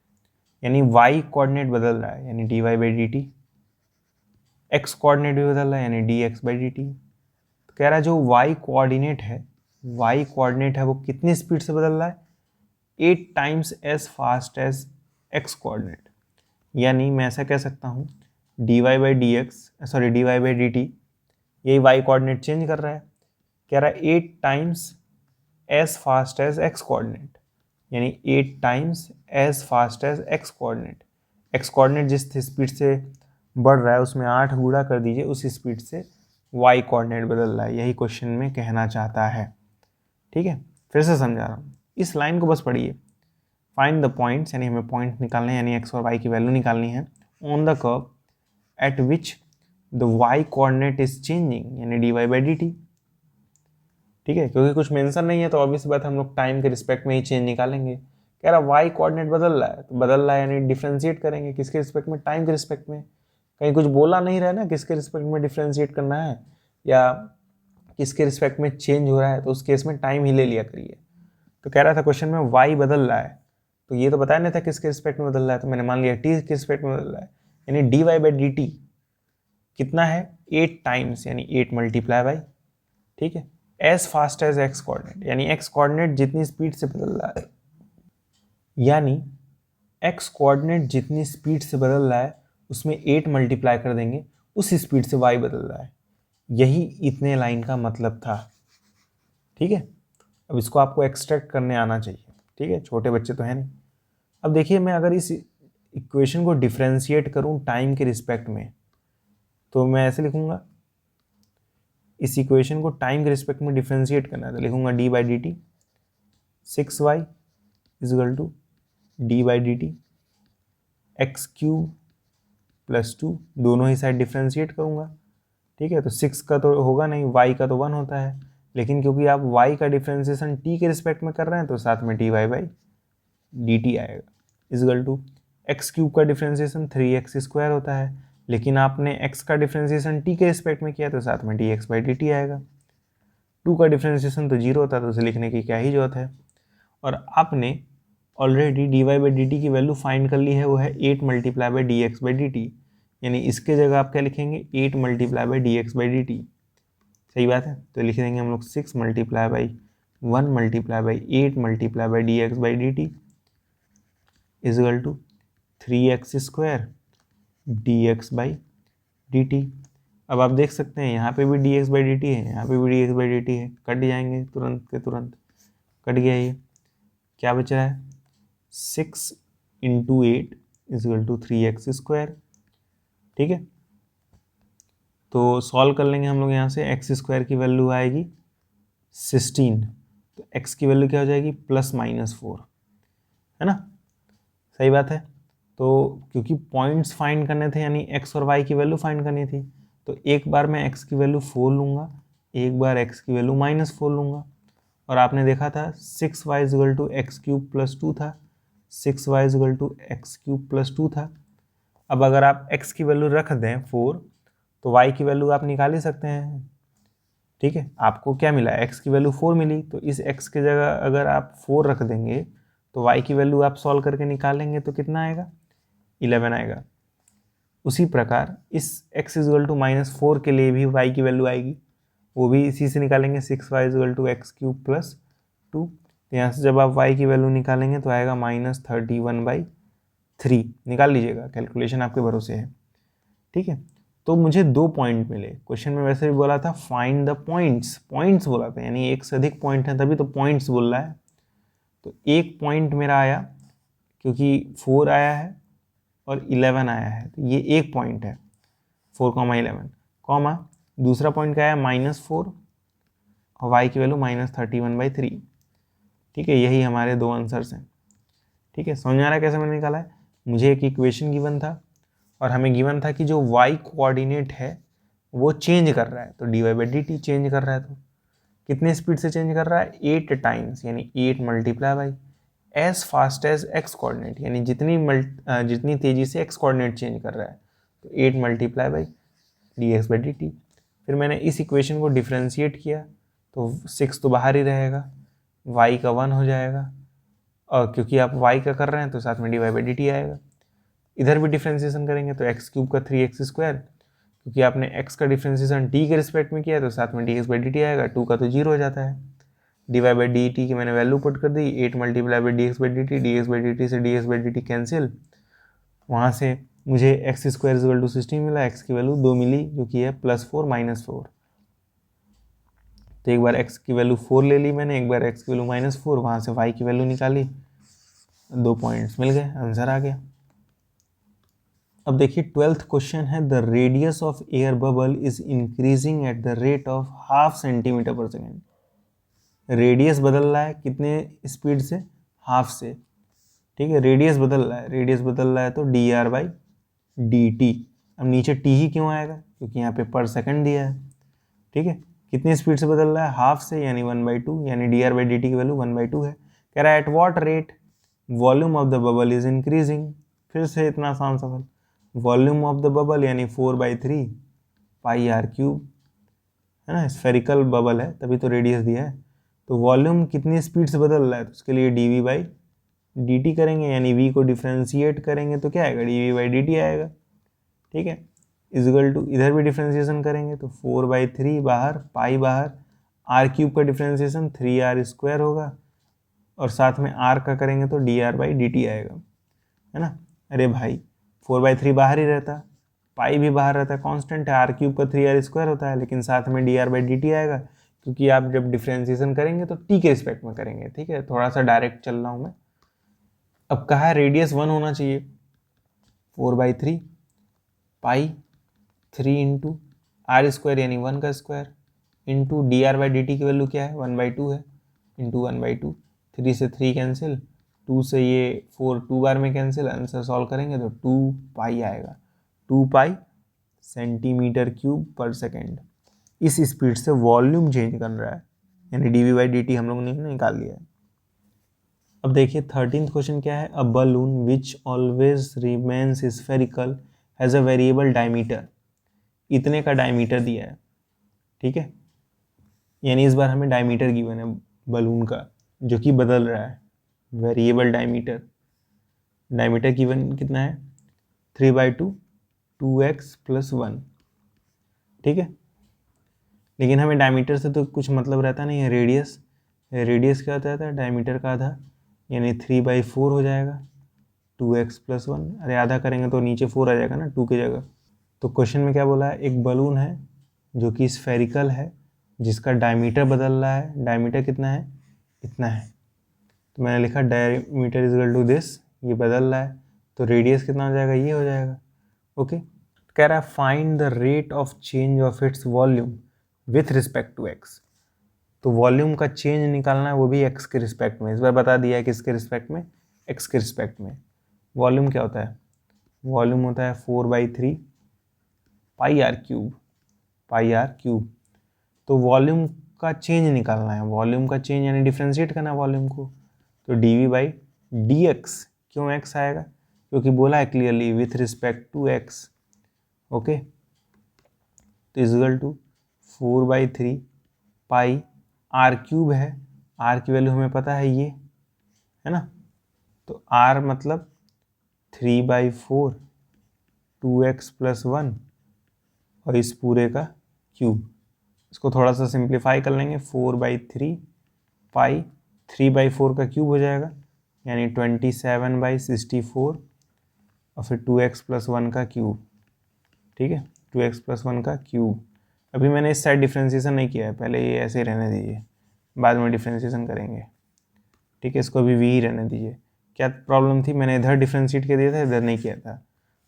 [SPEAKER 1] यानी y कोऑर्डिनेट बदल रहा है, यानी dy/dt, x कोऑर्डिनेट भी बदल रहा है, यानी dx/dt। तो कह रहा है जो y कोऑर्डिनेट है वो कितनी स्पीड से बदल रहा है, 8 times as fast as x coordinate, यानी मैं ऐसा कह सकता हूँ dy/dt यही वाई कोऑर्डिनेट चेंज कर रहा है, कह रहा है 8 times as fast as x coordinate, यानी 8 times as fast as x coordinate. X coordinate जिस स्पीड से बढ़ रहा है उसमें 8 गुणा कर दीजिए, उस स्पीड से वाई कोऑर्डिनेट बदल रहा है, यही क्वेश्चन में कहना चाहता है। ठीक है, फिर से समझा रहा हूँ, इस लाइन को बस पढ़िए। फाइंड द पॉइंट्स, यानी हमें पॉइंट निकालने हैं, यानी एक्स और वाई की वैल्यू निकालनी है on the curve at which the Y coordinate is changing, यानी D Y by D T. ठीक है, क्योंकि कुछ मेंशन नहीं है तो ऑब्वियस बात हम लोग टाइम के रिस्पेक्ट में ही चेंज निकालेंगे। कह रहा वाई कोऑर्डिनेट बदल रहा है, तो बदल रहा है यानी डिफ्रेंशिएट करेंगे किसके रिस्पेक्ट में, टाइम के रिस्पेक्ट में। कहीं कुछ बोला नहीं रहा है ना किसके रिस्पेक्ट में डिफ्रेंशिएट करना है या किसके रिस्पेक्ट में चेंज हो रहा है, तो उस केस में टाइम ही ले लिया करिए। तो कह रहा था क्वेश्चन में वाई बदल रहा है, तो ये तो बताया नहीं था किसके रिस्पेक्ट में बदल रहा है, तो मैंने मान लिया टी के रिस्पेक्ट में बदल रहा है, यानी D Y by D t कितना है 8 टाइम्स, यानी 8 मल्टीप्लाई बाई, ठीक है, as fast as x coordinate, यानी एक्स कोऑर्डिनेट जितनी स्पीड से बदल रहा है, यानी एक्स कोऑर्डिनेट जितनी स्पीड से बदल रहा है उसमें 8 मल्टीप्लाई कर देंगे, उस स्पीड से वाई बदल रहा है। यही इतने लाइन का मतलब था। ठीक है, अब इसको आपको एक्सट्रैक्ट करने आना चाहिए। ठीक है, छोटे बच्चे तो है नहीं। अब देखिए, मैं अगर इस इक्वेशन को डिफरेंशिएट करूं टाइम के रिस्पेक्ट में, तो मैं ऐसे लिखूंगा, इस इक्वेशन को टाइम के रिस्पेक्ट में डिफरेंशिएट करना है तो लिखूंगा d by D t 6y equal to d by D t x cube plus 2, दोनों ही साइड डिफरेंशिएट करूंगा। ठीक है, तो 6 का तो होगा नहीं, y का तो 1 होता है, लेकिन क्योंकि आप y का डिफरेंशिएशन t के रिस्पेक्ट में कर रहे हैं तो साथ में dy बाई डी टी आएगा इजल टू एक्स क्यूब का डिफरेंशिएशन 3x स्क्वायर होता है, लेकिन आपने x का डिफरेंशिएशन t के रिस्पेक्ट में किया तो साथ में dx बाई डी टी आएगा। 2 का डिफरेंशिएशन तो 0 होता है तो उसे लिखने की क्या ही जरूरत है। और आपने already d Y by D T की वैल्यू फाइंड कर ली है, वो है 8 multiply by D x by D t, यानी इसके जगह आप क्या लिखेंगे 8 multiply by D x by D t. सही बात है, तो लिख देंगे हम लोग 6 multiply by 1 multiply by 8 multiply by D x by D t equal to 3x square d x by D T. अब आप देख सकते हैं यहाँ पे भी D x by D T है, यहाँ पे भी D x by D T है, कट जाएंगे तुरंत के तुरंत, कट गया। ये क्या बच रहा है 6 into 8 equal to 3x square. ठीक है, तो सॉल्व कर लेंगे हम लोग, यहाँ से एक्स स्क्वायर की वैल्यू आएगी 16, तो x की वैल्यू क्या हो जाएगी +-4, है ना। सही बात है, तो क्योंकि पॉइंट्स फाइंड करने थे यानी x और y की वैल्यू फाइंड करनी थी, तो एक बार मैं x की वैल्यू 4 लूँगा, एक बार x की वैल्यू -4 लूँगा। और आपने देखा था 6y equal to x cube plus 2 था, 6y equal to x cube plus 2 था। अब अगर आप x की वैल्यू रख दें 4, तो y की वैल्यू आप निकाल ही सकते हैं। ठीक है, आपको क्या मिला, x की वैल्यू 4 मिली, तो इस x की जगह अगर आप 4 रख देंगे तो y की वैल्यू आप सॉल्व करके निकालेंगे तो कितना आएगा 11 आएगा। उसी प्रकार इस x इजल टू -4 के लिए भी y की वैल्यू आएगी, वो भी इसी से निकालेंगे 6y equal to x cube plus 2। तो यहाँ से जब आप y की वैल्यू निकालेंगे तो आएगा -31/3, निकाल लीजिएगा, कैलकुलेशन आपके भरोसे है। ठीक है, तो मुझे 2 पॉइंट मिले। क्वेश्चन में वैसे भी बोला था फाइंड द पॉइंट्स, पॉइंट्स बोला था, यानी एक से अधिक पॉइंट है तभी तो पॉइंट्स बोल रहा है। तो एक पॉइंट मेरा आया क्योंकि 4 आया है और 11 आया है, तो ये एक पॉइंट है 4,11, कॉमा दूसरा पॉइंट क्या है -4 और y की वैल्यू -31/3। ठीक है, यही हमारे 2 आंसर्स हैं। ठीक है, समझ आ रहा है कैसे मैंने निकाला है। मुझे एक इक्वेशन गिवन था और हमें गिवन था कि जो y कोऑर्डिनेट है वो चेंज कर रहा है, तो d Y by D t change कर रहा है, तो कितने स्पीड से चेंज कर रहा है 8 टाइम्स, यानी 8 multiply by as fast as x coordinate, यानी जितनी तेज़ी से एक्स कोऑर्डिनेट चेंज कर रहा है, तो 8 multiply by D x by D T. फिर मैंने इस इक्वेशन को डिफरेंशिएट किया तो 6 तो बाहर ही रहेगा, y का 1 हो जाएगा, और क्योंकि आप y का कर रहे हैं तो साथ में d Y by D t आएगा। इधर भी डिफरेंशिएशन करेंगे तो एक्स क्यूब का 3x स्क्वायर, क्योंकि आपने x का डिफरेंशिएशन t के रिस्पेक्ट में किया है तो साथ में dx बाई डी टी आएगा, 2 का तो 0 हो जाता है। D Y by D T की मैंने वैल्यू पुट कर दी 8 multiply by D x by D T, D x by D T से D x by D T cancel, वहाँ से मुझे एक्स स्क्वायर इक्वल टू 16 मिला, एक्स की वैल्यू 2 मिली जो कि है +4 -4, तो एक बार x की वैल्यू 4 ले ली मैंने, एक बार x की वैल्यू -4, वहाँ से y की वैल्यू निकाली, 2 पॉइंट्स मिल गए, आंसर आ गया। अब देखिए 12th क्वेश्चन है, the radius of air bubble is increasing at the rate of 0.5 centimetre per second. Radius बदल रहा है कितने स्पीड से? हाफ से। ठीक है, रेडियस बदल रहा है, रेडियस बदल रहा है तो dr/dt। अब नीचे t ही क्यों आएगा? क्योंकि यहाँ पे पर सेकंड दिया है। ठीक है, कितनी स्पीड से बदल रहा है? हाफ से, यानी 1/2, यानी dr/dt की वैल्यू 1/2 है। कह रहा है at what rate volume of the bubble is increasing. फिर से इतना आसान सवाल, वॉल्यूम ऑफ द बबल यानी 4/3 पाई आर क्यूब, है ना, स्फेरिकल बबल है तभी तो रेडियस दिया है। तो वॉल्यूम कितनी स्पीड से बदल रहा है, तो उसके लिए dv/dt करेंगे, यानी v को डिफ्रेंशिएट करेंगे तो क्या आएगा? dv/dt आएगा। ठीक है, इजगल टू, इधर भी डिफ्रेंशिएशन करेंगे तो 4/3 बाहर, पाई बाहर, आर क्यूब का डिफ्रेंशिएशन 3r² होगा, और साथ में r का करेंगे तो dr/dt आएगा, है ना। अरे भाई 4/3 बाहर ही रहता, पाई भी बाहर रहता है, कांस्टेंट है, आर क्यूब का 3r² होता है, लेकिन साथ में dr/dt आएगा, क्योंकि आप जब डिफ्रेंशिएशन करेंगे तो t के रिस्पेक्ट में करेंगे। ठीक है, थोड़ा सा डायरेक्ट चल रहा हूँ मैं। अब कहा है रेडियस 1 होना चाहिए, 4/3 पाई 3 इंटू r² यानी 1 का स्क्वायर, इंटू dr/dt की वैल्यू क्या है? 1/2 है, इंटू 1/2, 3 से 3 कैंसिल, 2 से ये 4 2 बार में कैंसिल, आंसर सॉल्व करेंगे तो 2 पाई आएगा, 2 पाई सेंटीमीटर क्यूब पर सेकेंड। इस स्पीड से वॉल्यूम चेंज कर रहा है, यानी dv/dt हम लोग ने निकाल लिया है। अब देखिए 13th क्वेश्चन क्या है, a balloon which always remains spherical has a variable diameter. इतने का डायमीटर दिया है, ठीक है, यानी इस बार हमें डायमीटर गिवन है बलून का, जो कि बदल रहा है, वेरिएबल डायमीटर। डायमीटर गिवन कितना है? 3/2, 2x + 1। ठीक है, लेकिन हमें डायमीटर से तो कुछ मतलब रहता नहीं है, रेडियस। रेडियस क्या होता है? डायमीटर का आधा, यानी 3/4 हो जाएगा, 2x + 1। अरे आधा करेंगे तो नीचे 4 आ जाएगा ना 2 की जगह। तो क्वेश्चन में क्या बोला है, एक बलून है जो कि स्फेरिकल है, जिसका डायमीटर बदल रहा है। डायमीटर कितना है? इतना है, तो मैंने लिखा डायमीटर इज टू दिस, ये बदल रहा है, तो रेडियस कितना हो जाएगा? ये हो जाएगा। ओके, कह रहा है find the rate of change of its volume with respect to x. तो वॉल्यूम का चेंज निकालना है, वो भी एक्स के रिस्पेक्ट में। इस बार बता दिया है किसके रिस्पेक्ट में? एक्स के रिस्पेक्ट में। वॉल्यूम क्या होता है? वॉल्यूम होता है 4/3 pi R cube, pi R cube. तो वॉल्यूम का चेंज निकालना है, वॉल्यूम का चेंज यानी डिफ्रेंशिएट करना है वॉल्यूम को, तो dv/dx। क्यों x आएगा? क्योंकि बोला है clearly with respect to x। Okay, तो is equal to 4/3 pi R cube है, आर की वैल्यू हमें पता है ये, है ना, तो आर मतलब 3/4, 2x + 1 और इस पूरे का क्यूब। इसको थोड़ा सा सिंप्लीफाई कर लेंगे, 4/3 पाई 3/4 का क्यूब हो जाएगा, यानी 27/64, और फिर 2x + 1 का क्यूब। ठीक है, 2x + 1 का क्यूब। अभी मैंने इस साइड डिफ्रेंशिएशन नहीं किया है, पहले ये ऐसे ही रहने दीजिए, बाद में डिफ्रेंशिएशन करेंगे। ठीक है, इसको अभी v ही रहने दीजिए। क्या प्रॉब्लम थी? मैंने इधर डिफ्रेंशिएट कर दिया था, इधर नहीं किया था,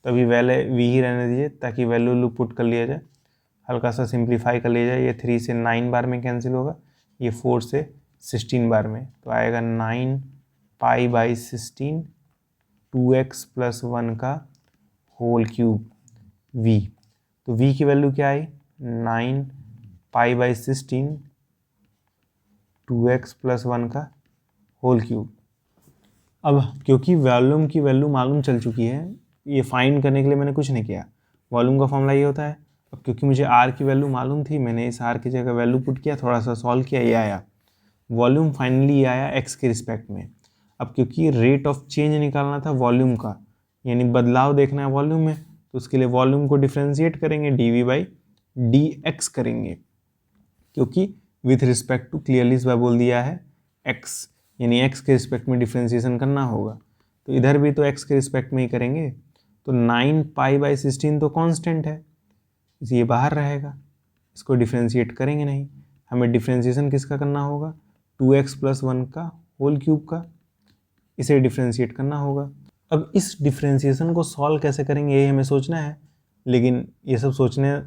[SPEAKER 1] तो अभी वैले v ही रहने दीजिए, ताकि वैल्यू पुट कर लिया जाए, हल्का सा सिंप्लीफाई कर लिया जाए। ये 3 से 9 बार में कैंसिल होगा, ये 4 से 16 बार में, तो आएगा 9 पाई/16, 2x + 1 का होल क्यूब v। तो v की वैल्यू क्या आई? 9 पाई/16, 2x + 1 का होल क्यूब। अब क्योंकि वॉल्यूम की वैल्यू मालूम चल चुकी है, ये फाइंड करने के लिए मैंने कुछ नहीं किया। वॉल्यूम का फॉर्मूला ये होता है। अब क्योंकि मुझे r की वैल्यू मालूम थी, मैंने इस r की जगह वैल्यू पुट किया, थोड़ा सा सॉल्व किया, ये आया वॉल्यूम। फाइनली ये आया x के रिस्पेक्ट में। अब क्योंकि रेट ऑफ चेंज निकालना था वॉल्यूम का, यानी बदलाव देखना है वॉल्यूम में, तो उसके लिए वॉल्यूम को डिफ्रेंशिएट करेंगे, dv/dx करेंगे, क्योंकि विथ रिस्पेक्ट टू क्लियरली इस बार बोल दिया है x, यानी x के रिस्पेक्ट में डिफ्रेंशिएशन करना होगा। तो इधर भी तो x के रिस्पेक्ट में ही करेंगे, तो 9 पाई/16 तो कांस्टेंट है, ये बाहर रहेगा, इसको डिफ्रेंशिएट करेंगे नहीं, हमें डिफ्रेंशिएशन किसका करना होगा, 2x + 1 का होल क्यूब का, इसे डिफ्रेंशिएट करना होगा। अब इस डिफ्रेंशिएशन को सॉल्व कैसे करेंगे ये हमें सोचना है, लेकिन ये सब सोचने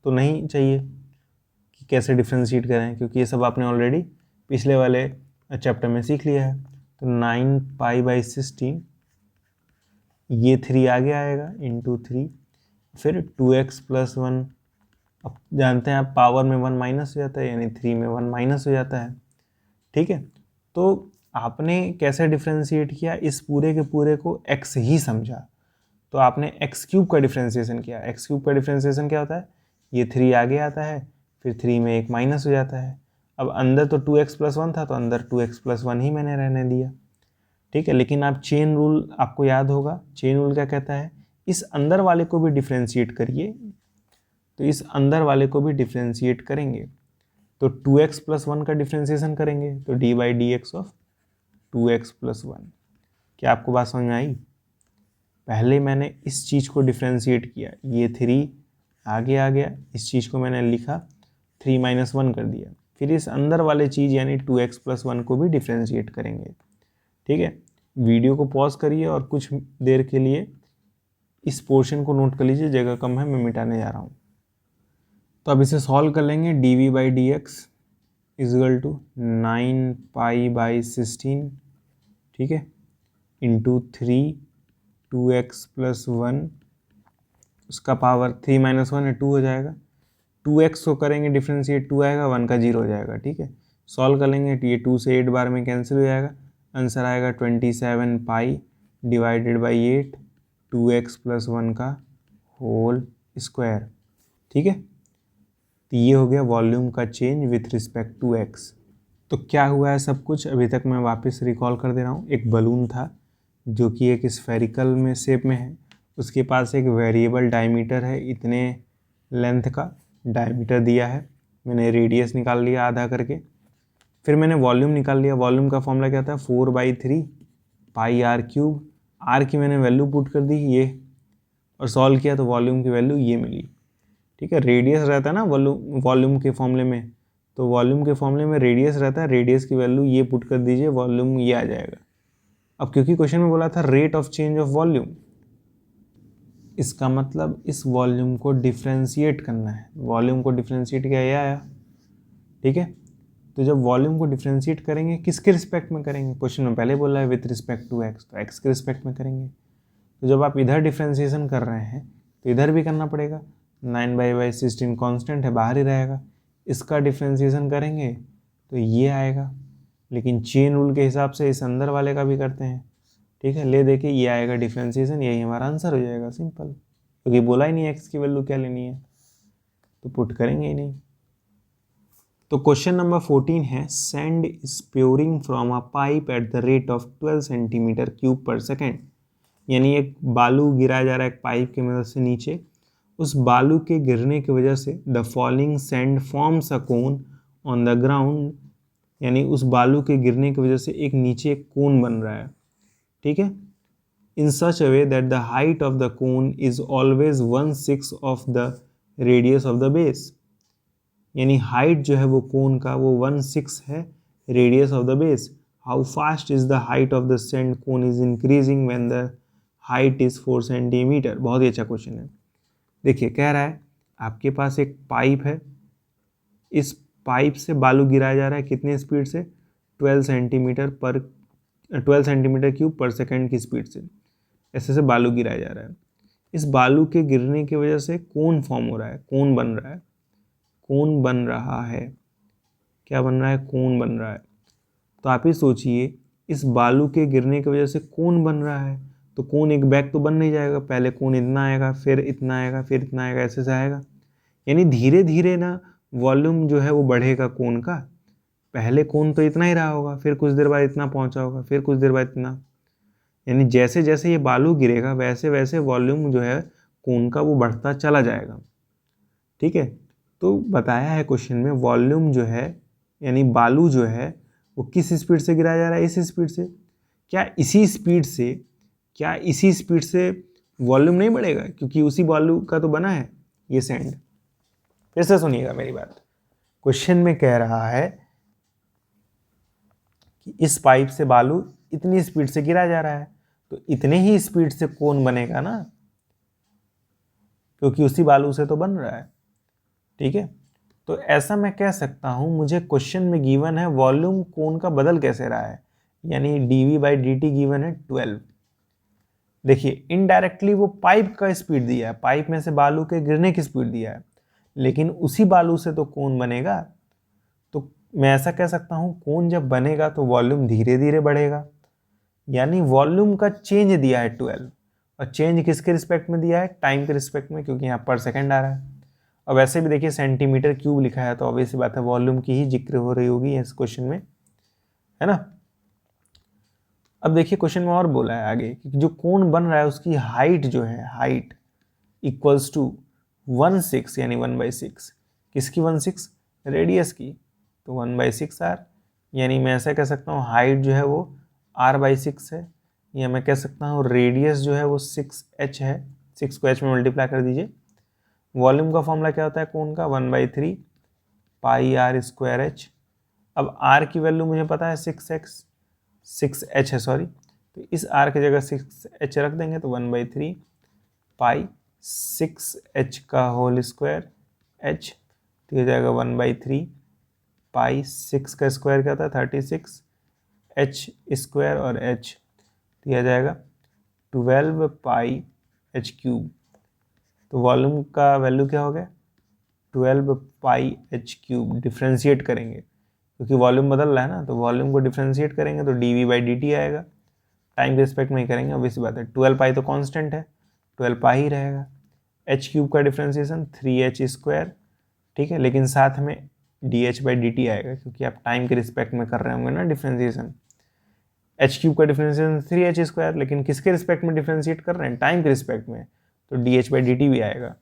[SPEAKER 1] तो नहीं चाहिए कि कैसे डिफ्रेंशिएट करें, क्योंकि ये सब आपने ऑलरेडी पिछले वाले चैप्टर में सीख लिया है। तो 9π/16 ये 3 आगे आएगा इंटू 3, फिर 2x + 1, अब जानते हैं आप पावर में 1 माइनस हो जाता है, यानी 3 में 1 माइनस हो जाता है। ठीक है, तो आपने कैसे डिफ्रेंशिएट किया, इस पूरे के पूरे को x ही समझा, तो आपने x³ का डिफ्रेंशिएशन किया। x³ का डिफ्रेंशिएशन क्या होता है, ये 3 आगे आता है, फिर 3 में 1 माइनस हो जाता है। अब अंदर तो 2x + 1 था, तो अंदर 2x + 1 ही मैंने रहने दिया। ठीक है, लेकिन आप चेन रूल आपको याद होगा, चेन रूल क्या कहता है, इस अंदर वाले को भी डिफ्रेंशिएट करिए, तो इस अंदर वाले को भी डिफ्रेंशिएट करेंगे तो 2x + 1 का डिफ्रेंशिएशन करेंगे तो d/dx ऑफ 2x + 1। क्या आपको बात समझ में आई? पहले मैंने इस चीज़ को डिफ्रेंशिएट किया, ये 3 आगे आ गया, इस चीज़ को मैंने लिखा 3 - 1 कर दिया, फिर इस अंदर वाले चीज़ यानी 2x + 1 को भी डिफ्रेंशिएट करेंगे। ठीक है, वीडियो को पॉज करिए और कुछ देर के लिए इस पोर्शन को नोट कर लीजिए, जगह कम है, मैं मिटाने जा रहा हूँ। तो अब इसे सॉल्व कर लेंगे। dv/dx = 9π/16, ठीक है, इंटू 3 2x + 1, उसका पावर 3 - 1 है 2 हो जाएगा, 2x को करेंगे डिफ्रेंशिएट, 2 आएगा, 1 का 0 हो जाएगा। ठीक है, सॉल्व कर लेंगे, ये 2 से 8 बार में कैंसिल हो जाएगा, आंसर आएगा 27π/8 2x + 1 का होल स्क्वायर। ठीक है, तो ये हो गया वॉल्यूम का change with respect to x। तो क्या हुआ है सब कुछ अभी तक मैं वापस रिकॉल कर दे रहा हूँ। एक बलून था जो कि एक स्फेरिकल में शेप में है, उसके पास एक वेरिएबल डायमीटर है, इतने लेंथ का डायमीटर दिया है, मैंने रेडियस निकाल लिया आधा करके, फिर मैंने वॉल्यूम निकाल लिया। वॉल्यूम का फॉर्मूला क्या था, 4/3 πr³। r की मैंने वैल्यू पुट कर दी ये, और सॉल्व किया तो वॉल्यूम की वैल्यू ये मिली। ठीक है, रेडियस रहता है ना वॉल्यूम के फॉर्मूले में, तो वॉल्यूम के फॉर्मूले में रेडियस रहता है, रेडियस की वैल्यू ये पुट कर दीजिए, वॉल्यूम ये आ जाएगा। अब क्योंकि क्वेश्चन में बोला था rate of change of volume, इसका मतलब इस वॉल्यूम को डिफ्रेंशिएट करना है, वॉल्यूम को डिफ्रेंशिएट किया ये आया। ठीक है, तो जब वॉल्यूम को डिफ्रेंशिएट करेंगे किसके रिस्पेक्ट में करेंगे, क्वेश्चन में पहले बोला है विथ रिस्पेक्ट टू x, तो x के रिस्पेक्ट में करेंगे। तो जब आप इधर डिफ्रेंशिएशन कर रहे हैं तो इधर भी करना पड़ेगा, 9/16 कांस्टेंट है, बाहर ही रहेगा, इसका डिफ्रेंशिएशन करेंगे तो ये आएगा, लेकिन चेन रूल के हिसाब से इस अंदर वाले का भी करते हैं। ठीक है, ले देखिए ये आएगा डिफ्रेंशिएशन, यही हमारा आंसर हो जाएगा, सिंपल, क्योंकि बोला ही नहीं एक्स की वैल्यू क्या लेनी है, तो पुट करेंगे ही नहीं। तो क्वेश्चन नंबर 14 है, sand is pouring from a pipe at the rate of 12 cm3/s, यानी एक बालू गिराया जा रहा है एक पाइप की मदद से नीचे, उस बालू के गिरने की वजह से the falling sand forms a cone on the ground, यानी उस बालू के गिरने की वजह से एक नीचे एक कोन बन रहा है। ठीक है, in such a way that the height of the cone is always 1/6 of the radius of the base, यानी हाइट जो है वो कोन का वो 1/6 है radius of the base. How fast is the height of the sand cone is increasing when the height is 4 cm। बहुत ही अच्छा क्वेश्चन है। देखिए कह रहा है आपके पास एक पाइप है, इस पाइप से बालू गिराया जा रहा है कितने स्पीड से, 12 cm3/s की स्पीड से, ऐसे से बालू गिराया जा रहा है। इस बालू के गिरने की वजह से कोन फॉर्म हो रहा है, कोन बन रहा है, कोन बन रहा है, क्या बन रहा है, कोन बन रहा है। तो आप ही सोचिए, इस बालू के गिरने की वजह से कोन बन रहा है, तो कोन एक बैग तो बन नहीं जाएगा, पहले कोन इतना आएगा, फिर इतना आएगा, फिर इतना आएगा, ऐसे से आएगा, यानी धीरे धीरे ना वॉल्यूम जो है वो बढ़ेगा कोन का। पहले कोन तो इतना ही रहा होगा, फिर कुछ देर बाद इतना पहुंचा होगा, फिर कुछ देर बाद इतना, यानी जैसे जैसे ये बालू गिरेगा वैसे वैसे वॉल्यूम जो है कोन का वो बढ़ता चला जाएगा। ठीक है, तो बताया है क्वेश्चन में वॉल्यूम जो है यानी बालू जो है वो किस स्पीड से गिराया जा रहा है, इस स्पीड से। क्या इसी स्पीड से वॉल्यूम नहीं बढ़ेगा, क्योंकि उसी बालू का तो बना है ये सैंड। फिर से सुनिएगा मेरी बात, क्वेश्चन में कह रहा है कि इस पाइप से बालू इतनी स्पीड से गिरा जा रहा है, तो इतने ही स्पीड से कोन बनेगा ना, क्योंकि उसी बालू से तो बन रहा है। ठीक है, तो ऐसा मैं कह सकता हूं, मुझे क्वेश्चन में गिवन है वॉल्यूम कोन का बदल कैसे रहा है, यानी dv/dt गिवन है 12। देखिए इनडायरेक्टली वो पाइप का स्पीड दिया है, पाइप में से बालू के गिरने की स्पीड दिया है, लेकिन उसी बालू से तो कोन बनेगा। तो मैं ऐसा कह सकता हूं कोन जब बनेगा तो वॉल्यूम धीरे धीरे बढ़ेगा, यानी वॉल्यूम का चेंज दिया है 12, और चेंज किसके रिस्पेक्ट में दिया है, टाइम के रिस्पेक्ट में, क्योंकि यहाँ पर सेकंड आ रहा है। और वैसे भी देखिए सेंटीमीटर क्यूब लिखा है, तो ऑब्वियस बात है वॉल्यूम की ही जिक्र हो रही होगी इस क्वेश्चन में, है ना। अब देखिए क्वेश्चन में और बोला है आगे कि जो कोन बन रहा है उसकी हाइट जो है, हाइट इक्वल्स टू 1/6, यानी 1/6, किसकी 1/6, रेडियस की, तो 1/6 आर, यानी मैं ऐसा कह सकता हूँ हाइट जो है वो r/6 है, या मैं कह सकता हूँ रेडियस जो है वो 6h है, 6 को h में मल्टीप्लाई कर दीजिए। वॉल्यूम का फॉर्मूला क्या होता है कोन का, 1/3 पाई r स्क्वायर h। अब r की वैल्यू मुझे पता है 6h है, सॉरी, तो इस r की जगह 6h रख देंगे, तो 1/3 पाई 6h का होल स्क्वायर h, तो हो जाएगा 1/3 पाई 6 का स्क्वायर क्या होता है 36 h स्क्वायर और h, तो यह जाएगा 12 पाई h क्यूब। तो वॉल्यूम का वैल्यू क्या हो गया 12 पाई h क्यूब। डिफ्रेंशिएट करेंगे क्योंकि वॉल्यूम बदल रहा है ना, तो वॉल्यूम को डिफ्रेंशिएट करेंगे तो dv/dt आएगा, टाइम के रिस्पेक्ट में ही करेंगे, ऑब्वियस बात है। 12 पाई तो कांस्टेंट है, 12 पाई ही रहेगा। h क्यूब का डिफ्रेंशिएशन 3h स्क्वायर, ठीक है, लेकिन साथ में dh/dt आएगा क्योंकि आप टाइम के रिस्पेक्ट में कर रहे होंगे ना डिफ्रेंशिएशन। h क्यूब का डिफ्रेंशिएशन 3h स्क्वायर, लेकिन किसके रिस्पेक्ट में डिफ्रेंशिएट कर रहे हैं, टाइम के रिस्पेक्ट में, तो dh/dt भी आएगा।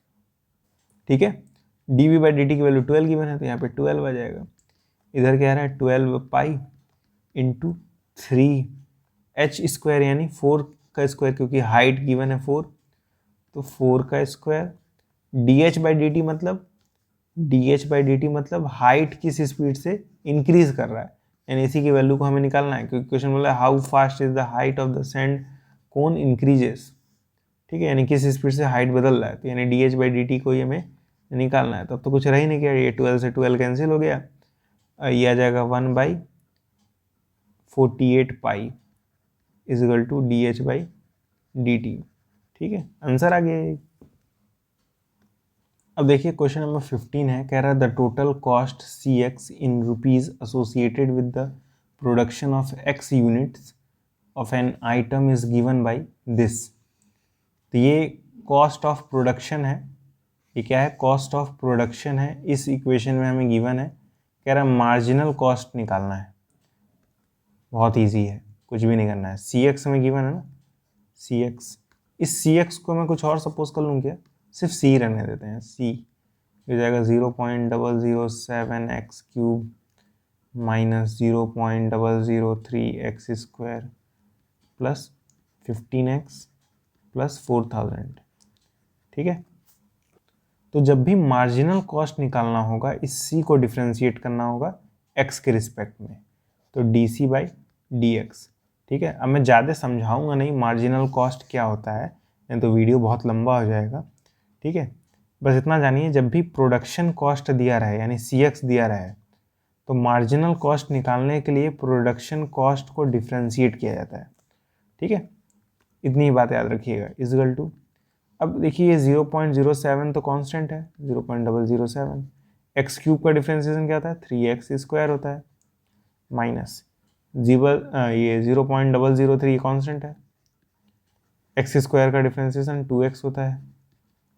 [SPEAKER 1] ठीक है, dv/dt की वैल्यू 12 गिवन है, तो यहाँ पे 12 आ जाएगा। इधर क्या रहा है 12 पाई इंटू 3h स्क्वायर, यानी 4 का स्क्वायर, क्योंकि हाइट गिवन है 4, तो 4 का स्क्वायर। dh/dt मतलब हाइट किस स्पीड से इंक्रीज कर रहा है, यानी इसी की वैल्यू को हमें निकालना है, क्योंकि क्वेश्चन बोला how fast is the height of the sand cone increases. ठीक है, यानी किस स्पीड से हाइट बदल रहा है, तो यानी dh/dt को ये हमें निकालना है। तो अब तो कुछ रह ही नहीं गया, ये 12 से 12 कैंसिल हो गया, ये आ जाएगा 1/48 पाई इजगल टू dh/dt। ठीक है, आंसर आ गया। अब देखिए क्वेश्चन नंबर 15 है, कह रहा है the total cost CX in rupees associated with the production of X units of an item is given by this. तो ये कॉस्ट ऑफ प्रोडक्शन है, ये क्या है, कॉस्ट ऑफ प्रोडक्शन है, इस इक्वेशन में हमें गिवन है। कह रहा है मार्जिनल कॉस्ट निकालना है, बहुत इजी है, कुछ भी नहीं करना है। CX में गिवन है ना, CX, इस CX को मैं कुछ और सपोज कर लूँ क्या, सिर्फ C रहने देते हैं, C हो जाएगा 0.007x cube minus 0.003x square plus 15x plus 4000। ठीक है, तो जब भी मार्जिनल कॉस्ट निकालना होगा इस C को डिफ्रेंशिएट करना होगा x के रिस्पेक्ट में, तो dc/dx। ठीक है, अब मैं ज़्यादा समझाऊंगा नहीं मार्जिनल कॉस्ट क्या होता है, नहीं तो वीडियो बहुत लंबा हो जाएगा। ठीक है, बस इतना जानिए जब भी प्रोडक्शन कॉस्ट दिया रहे यानी CX दिया रहे, तो मार्जिनल कॉस्ट निकालने के लिए प्रोडक्शन कॉस्ट को डिफ्रेंशिएट किया जाता है। ठीक है, इतनी ही बात याद रखिएगा, इजगल टू, अब देखिए 0.07 तो कांस्टेंट है, 0.007, एक्स क्यूब का डिफ्रेंशिएशन क्या होता है 3x स्क्वायर होता है, माइनस ये 0.003 कांस्टेंट है, एक्स स्क्वायर का डिफ्रेंशिएशन 2x होता है,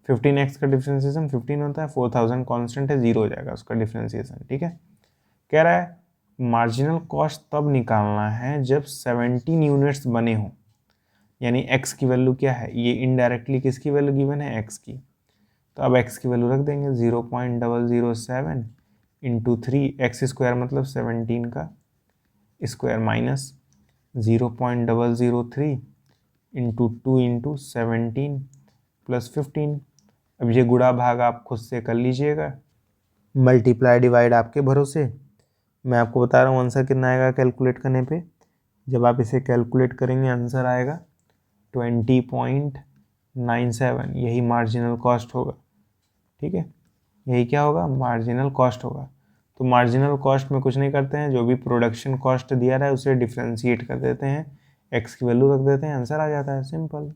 [SPEAKER 1] 15x का डिफ्रेंशिएशन 15 होता है, 4000 कांस्टेंट है, 0 हो जाएगा उसका डिफ्रेंशिएशन। ठीक है, कह रहा है मार्जिनल कॉस्ट तब निकालना है जब 17 यूनिट्स बने हों, यानी x की वैल्यू क्या है, ये इनडायरेक्टली किसकी वैल्यू गिवन है, x की, तो अब x की वैल्यू रख देंगे 0.007 इंटू 3x स्क्वायर मतलब 17 का square minus 0.003 into 2 into 17 plus 15। अब ये गुणा भाग आप खुद से कर लीजिएगा, मल्टीप्लाई डिवाइड आपके भरोसे। मैं आपको बता रहा हूँ आंसर कितना आएगा कैलकुलेट करने पे। जब आप इसे कैलकुलेट करेंगे आंसर आएगा 20.97, यही मार्जिनल कॉस्ट होगा। ठीक है, यही क्या होगा, मार्जिनल कॉस्ट होगा। तो मार्जिनल कॉस्ट में कुछ नहीं करते हैं, जो भी प्रोडक्शन कॉस्ट दिया रहा है उसे डिफ्रेंशिएट कर देते हैं, एक्स की वैल्यू रख देते हैं, आंसर आ जाता है, सिंपल।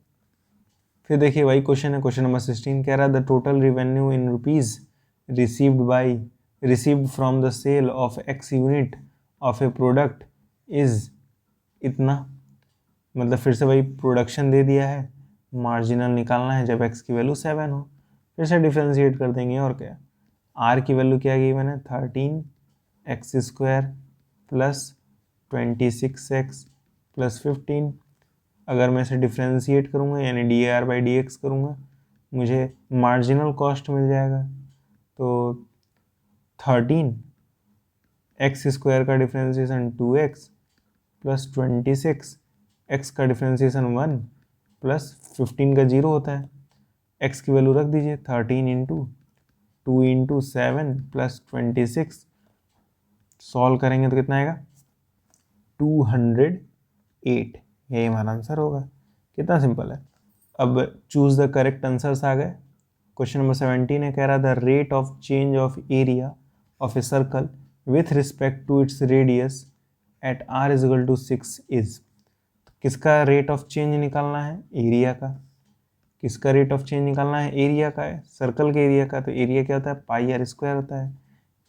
[SPEAKER 1] फिर देखिए वही क्वेश्चन है, क्वेश्चन नंबर 16 कह रहा है the total revenue in rupees received from the sale of x unit of a product is इतना। मतलब फिर से वही प्रोडक्शन दे दिया है, मार्जिनल निकालना है जब एक्स की वैल्यू 7 हो, फिर से डिफ्रेंशिएट कर देंगे। और क्या, आर की वैल्यू क्या गई मैंने, 13x² प्लस 26x प्लस 15। अगर मैं इसे डिफ्रेंशिएट करूँगा यानी dr/dx करूँगा, मुझे मार्जिनल कॉस्ट मिल जाएगा। तो 13x² का डिफ्रेंशिएशन 2x प्लस 26x का डिफ्रेंशिएशन 1 प्लस 15 का 0 होता है। x की वैल्यू रख दीजिए, 13 इंटू 2 इंटू 7 प्लस 26, सॉल्व करेंगे तो कितना आएगा 208, यही हमारा आंसर होगा। कितना सिंपल है। अब चूज द करेक्ट आंसर्स आ गए। क्वेश्चन नंबर 17 है, कह रहा the rate of change of area of a circle with respect to its radius at r equal to 6 is. किसका रेट ऑफ चेंज निकालना है, एरिया का। किसका रेट ऑफ चेंज निकालना है, एरिया का है, सर्कल के एरिया का। तो एरिया क्या होता है, πr² होता है।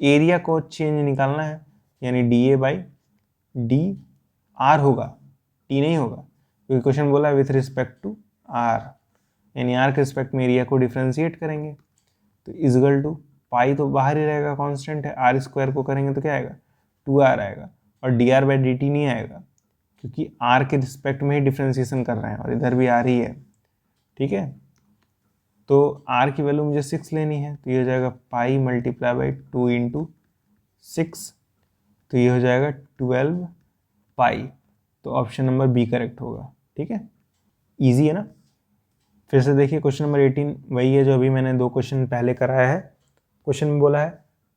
[SPEAKER 1] एरिया को चेंज निकालना है यानी dA/dr होगा, t नहीं होगा, क्योंकि क्वेश्चन बोला है विथ रिस्पेक्ट टू r, यानी r के रिस्पेक्ट में एरिया को डिफ्रेंशिएट करेंगे। तो इजगल टू पाई तो बाहर ही रहेगा, कांस्टेंट है, r² को करेंगे तो क्या आएगा 2r आएगा, और dr/dt नहीं आएगा क्योंकि r के रिस्पेक्ट में ही डिफ्रेंशिएशन कर रहे हैं और इधर भी r ही है। ठीक है, तो r की वैल्यू मुझे 6 लेनी है, तो ये हो जाएगा पाई मल्टीप्लाई बाई 2 इंटू 6, तो ये हो जाएगा 12 पाई। तो ऑप्शन नंबर बी करेक्ट होगा। ठीक है, इजी है ना। फिर से देखिए क्वेश्चन नंबर 18 वही है जो अभी मैंने 2 क्वेश्चन पहले कराया है। क्वेश्चन में बोला है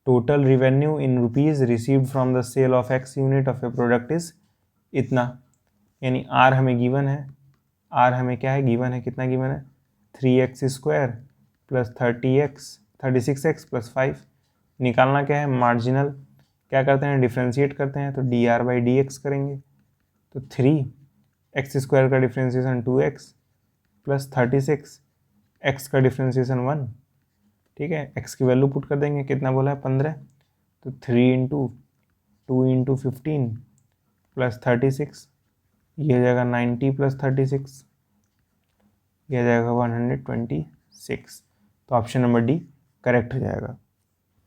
[SPEAKER 1] total revenue in rupees received from the sale of x unit of a product is इतना, यानी r हमें गिवन है, r हमें क्या है, गिवन है, कितना गिवन है 3x² प्लस 36x प्लस 5। निकालना क्या है, मार्जिनल। क्या करते हैं, डिफ्रेंशिएट करते हैं, तो dr/dx करेंगे। तो 3x² का डिफ्रेंशिएशन 2x प्लस 36, x का डिफ्रेंशिएशन 1। ठीक है, x की वैल्यू पुट कर देंगे, कितना बोला है 15, तो 3 इंटू 2 इंटू 15 प्लस 36, ये हो जाएगा 90 प्लस 36, ये हो जाएगा 126। तो ऑप्शन नंबर डी करेक्ट हो जाएगा।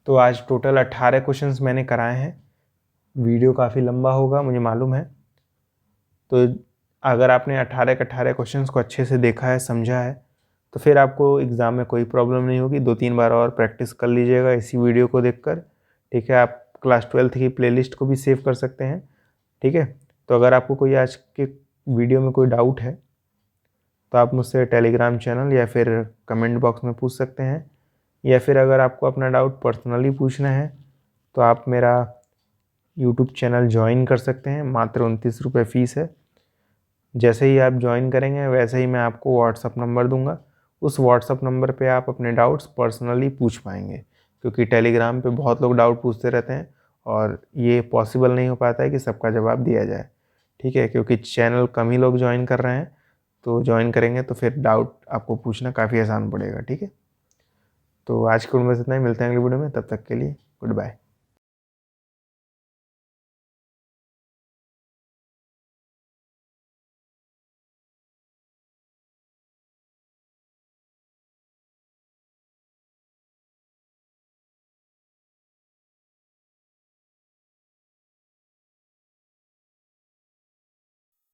[SPEAKER 1] तो आज टोटल 18 क्वेश्चंस मैंने कराए हैं। वीडियो काफ़ी लंबा होगा मुझे मालूम है, तो अगर आपने 18 के 18 क्वेश्चंस को अच्छे से देखा है, समझा है, तो फिर आपको एग्ज़ाम में कोई प्रॉब्लम नहीं होगी। 2-3 बार और प्रैक्टिस कर लीजिएगा इसी वीडियो को देखकर। ठीक है, आप क्लास 12th की प्लेलिस्ट को भी सेव कर सकते हैं। ठीक है, तो अगर आपको कोई आज के वीडियो में कोई डाउट है तो आप मुझसे टेलीग्राम चैनल या फिर कमेंट बॉक्स में पूछ सकते हैं, या फिर अगर आपको अपना डाउट पर्सनली पूछना है तो आप मेरा यूट्यूब चैनल ज्वाइन कर सकते हैं। मात्र 29 रुपये फ़ीस है। जैसे ही आप ज्वाइन करेंगे वैसे ही मैं आपको व्हाट्सअप नंबर दूंगा, उस व्हाट्सअप नंबर पे आप अपने डाउट्स पर्सनली पूछ पाएंगे, क्योंकि टेलीग्राम पे बहुत लोग डाउट पूछते रहते हैं और ये पॉसिबल नहीं हो पाता है कि सबका जवाब दिया जाए। ठीक है, क्योंकि चैनल कम ही लोग ज्वाइन कर रहे हैं, तो ज्वाइन करेंगे तो फिर डाउट आपको पूछना काफ़ी आसान पड़ेगा। ठीक है, तो आज के वीडियो में इतना ही, मिलते हैं अगली वीडियो में, तब तक के लिए गुड बाय।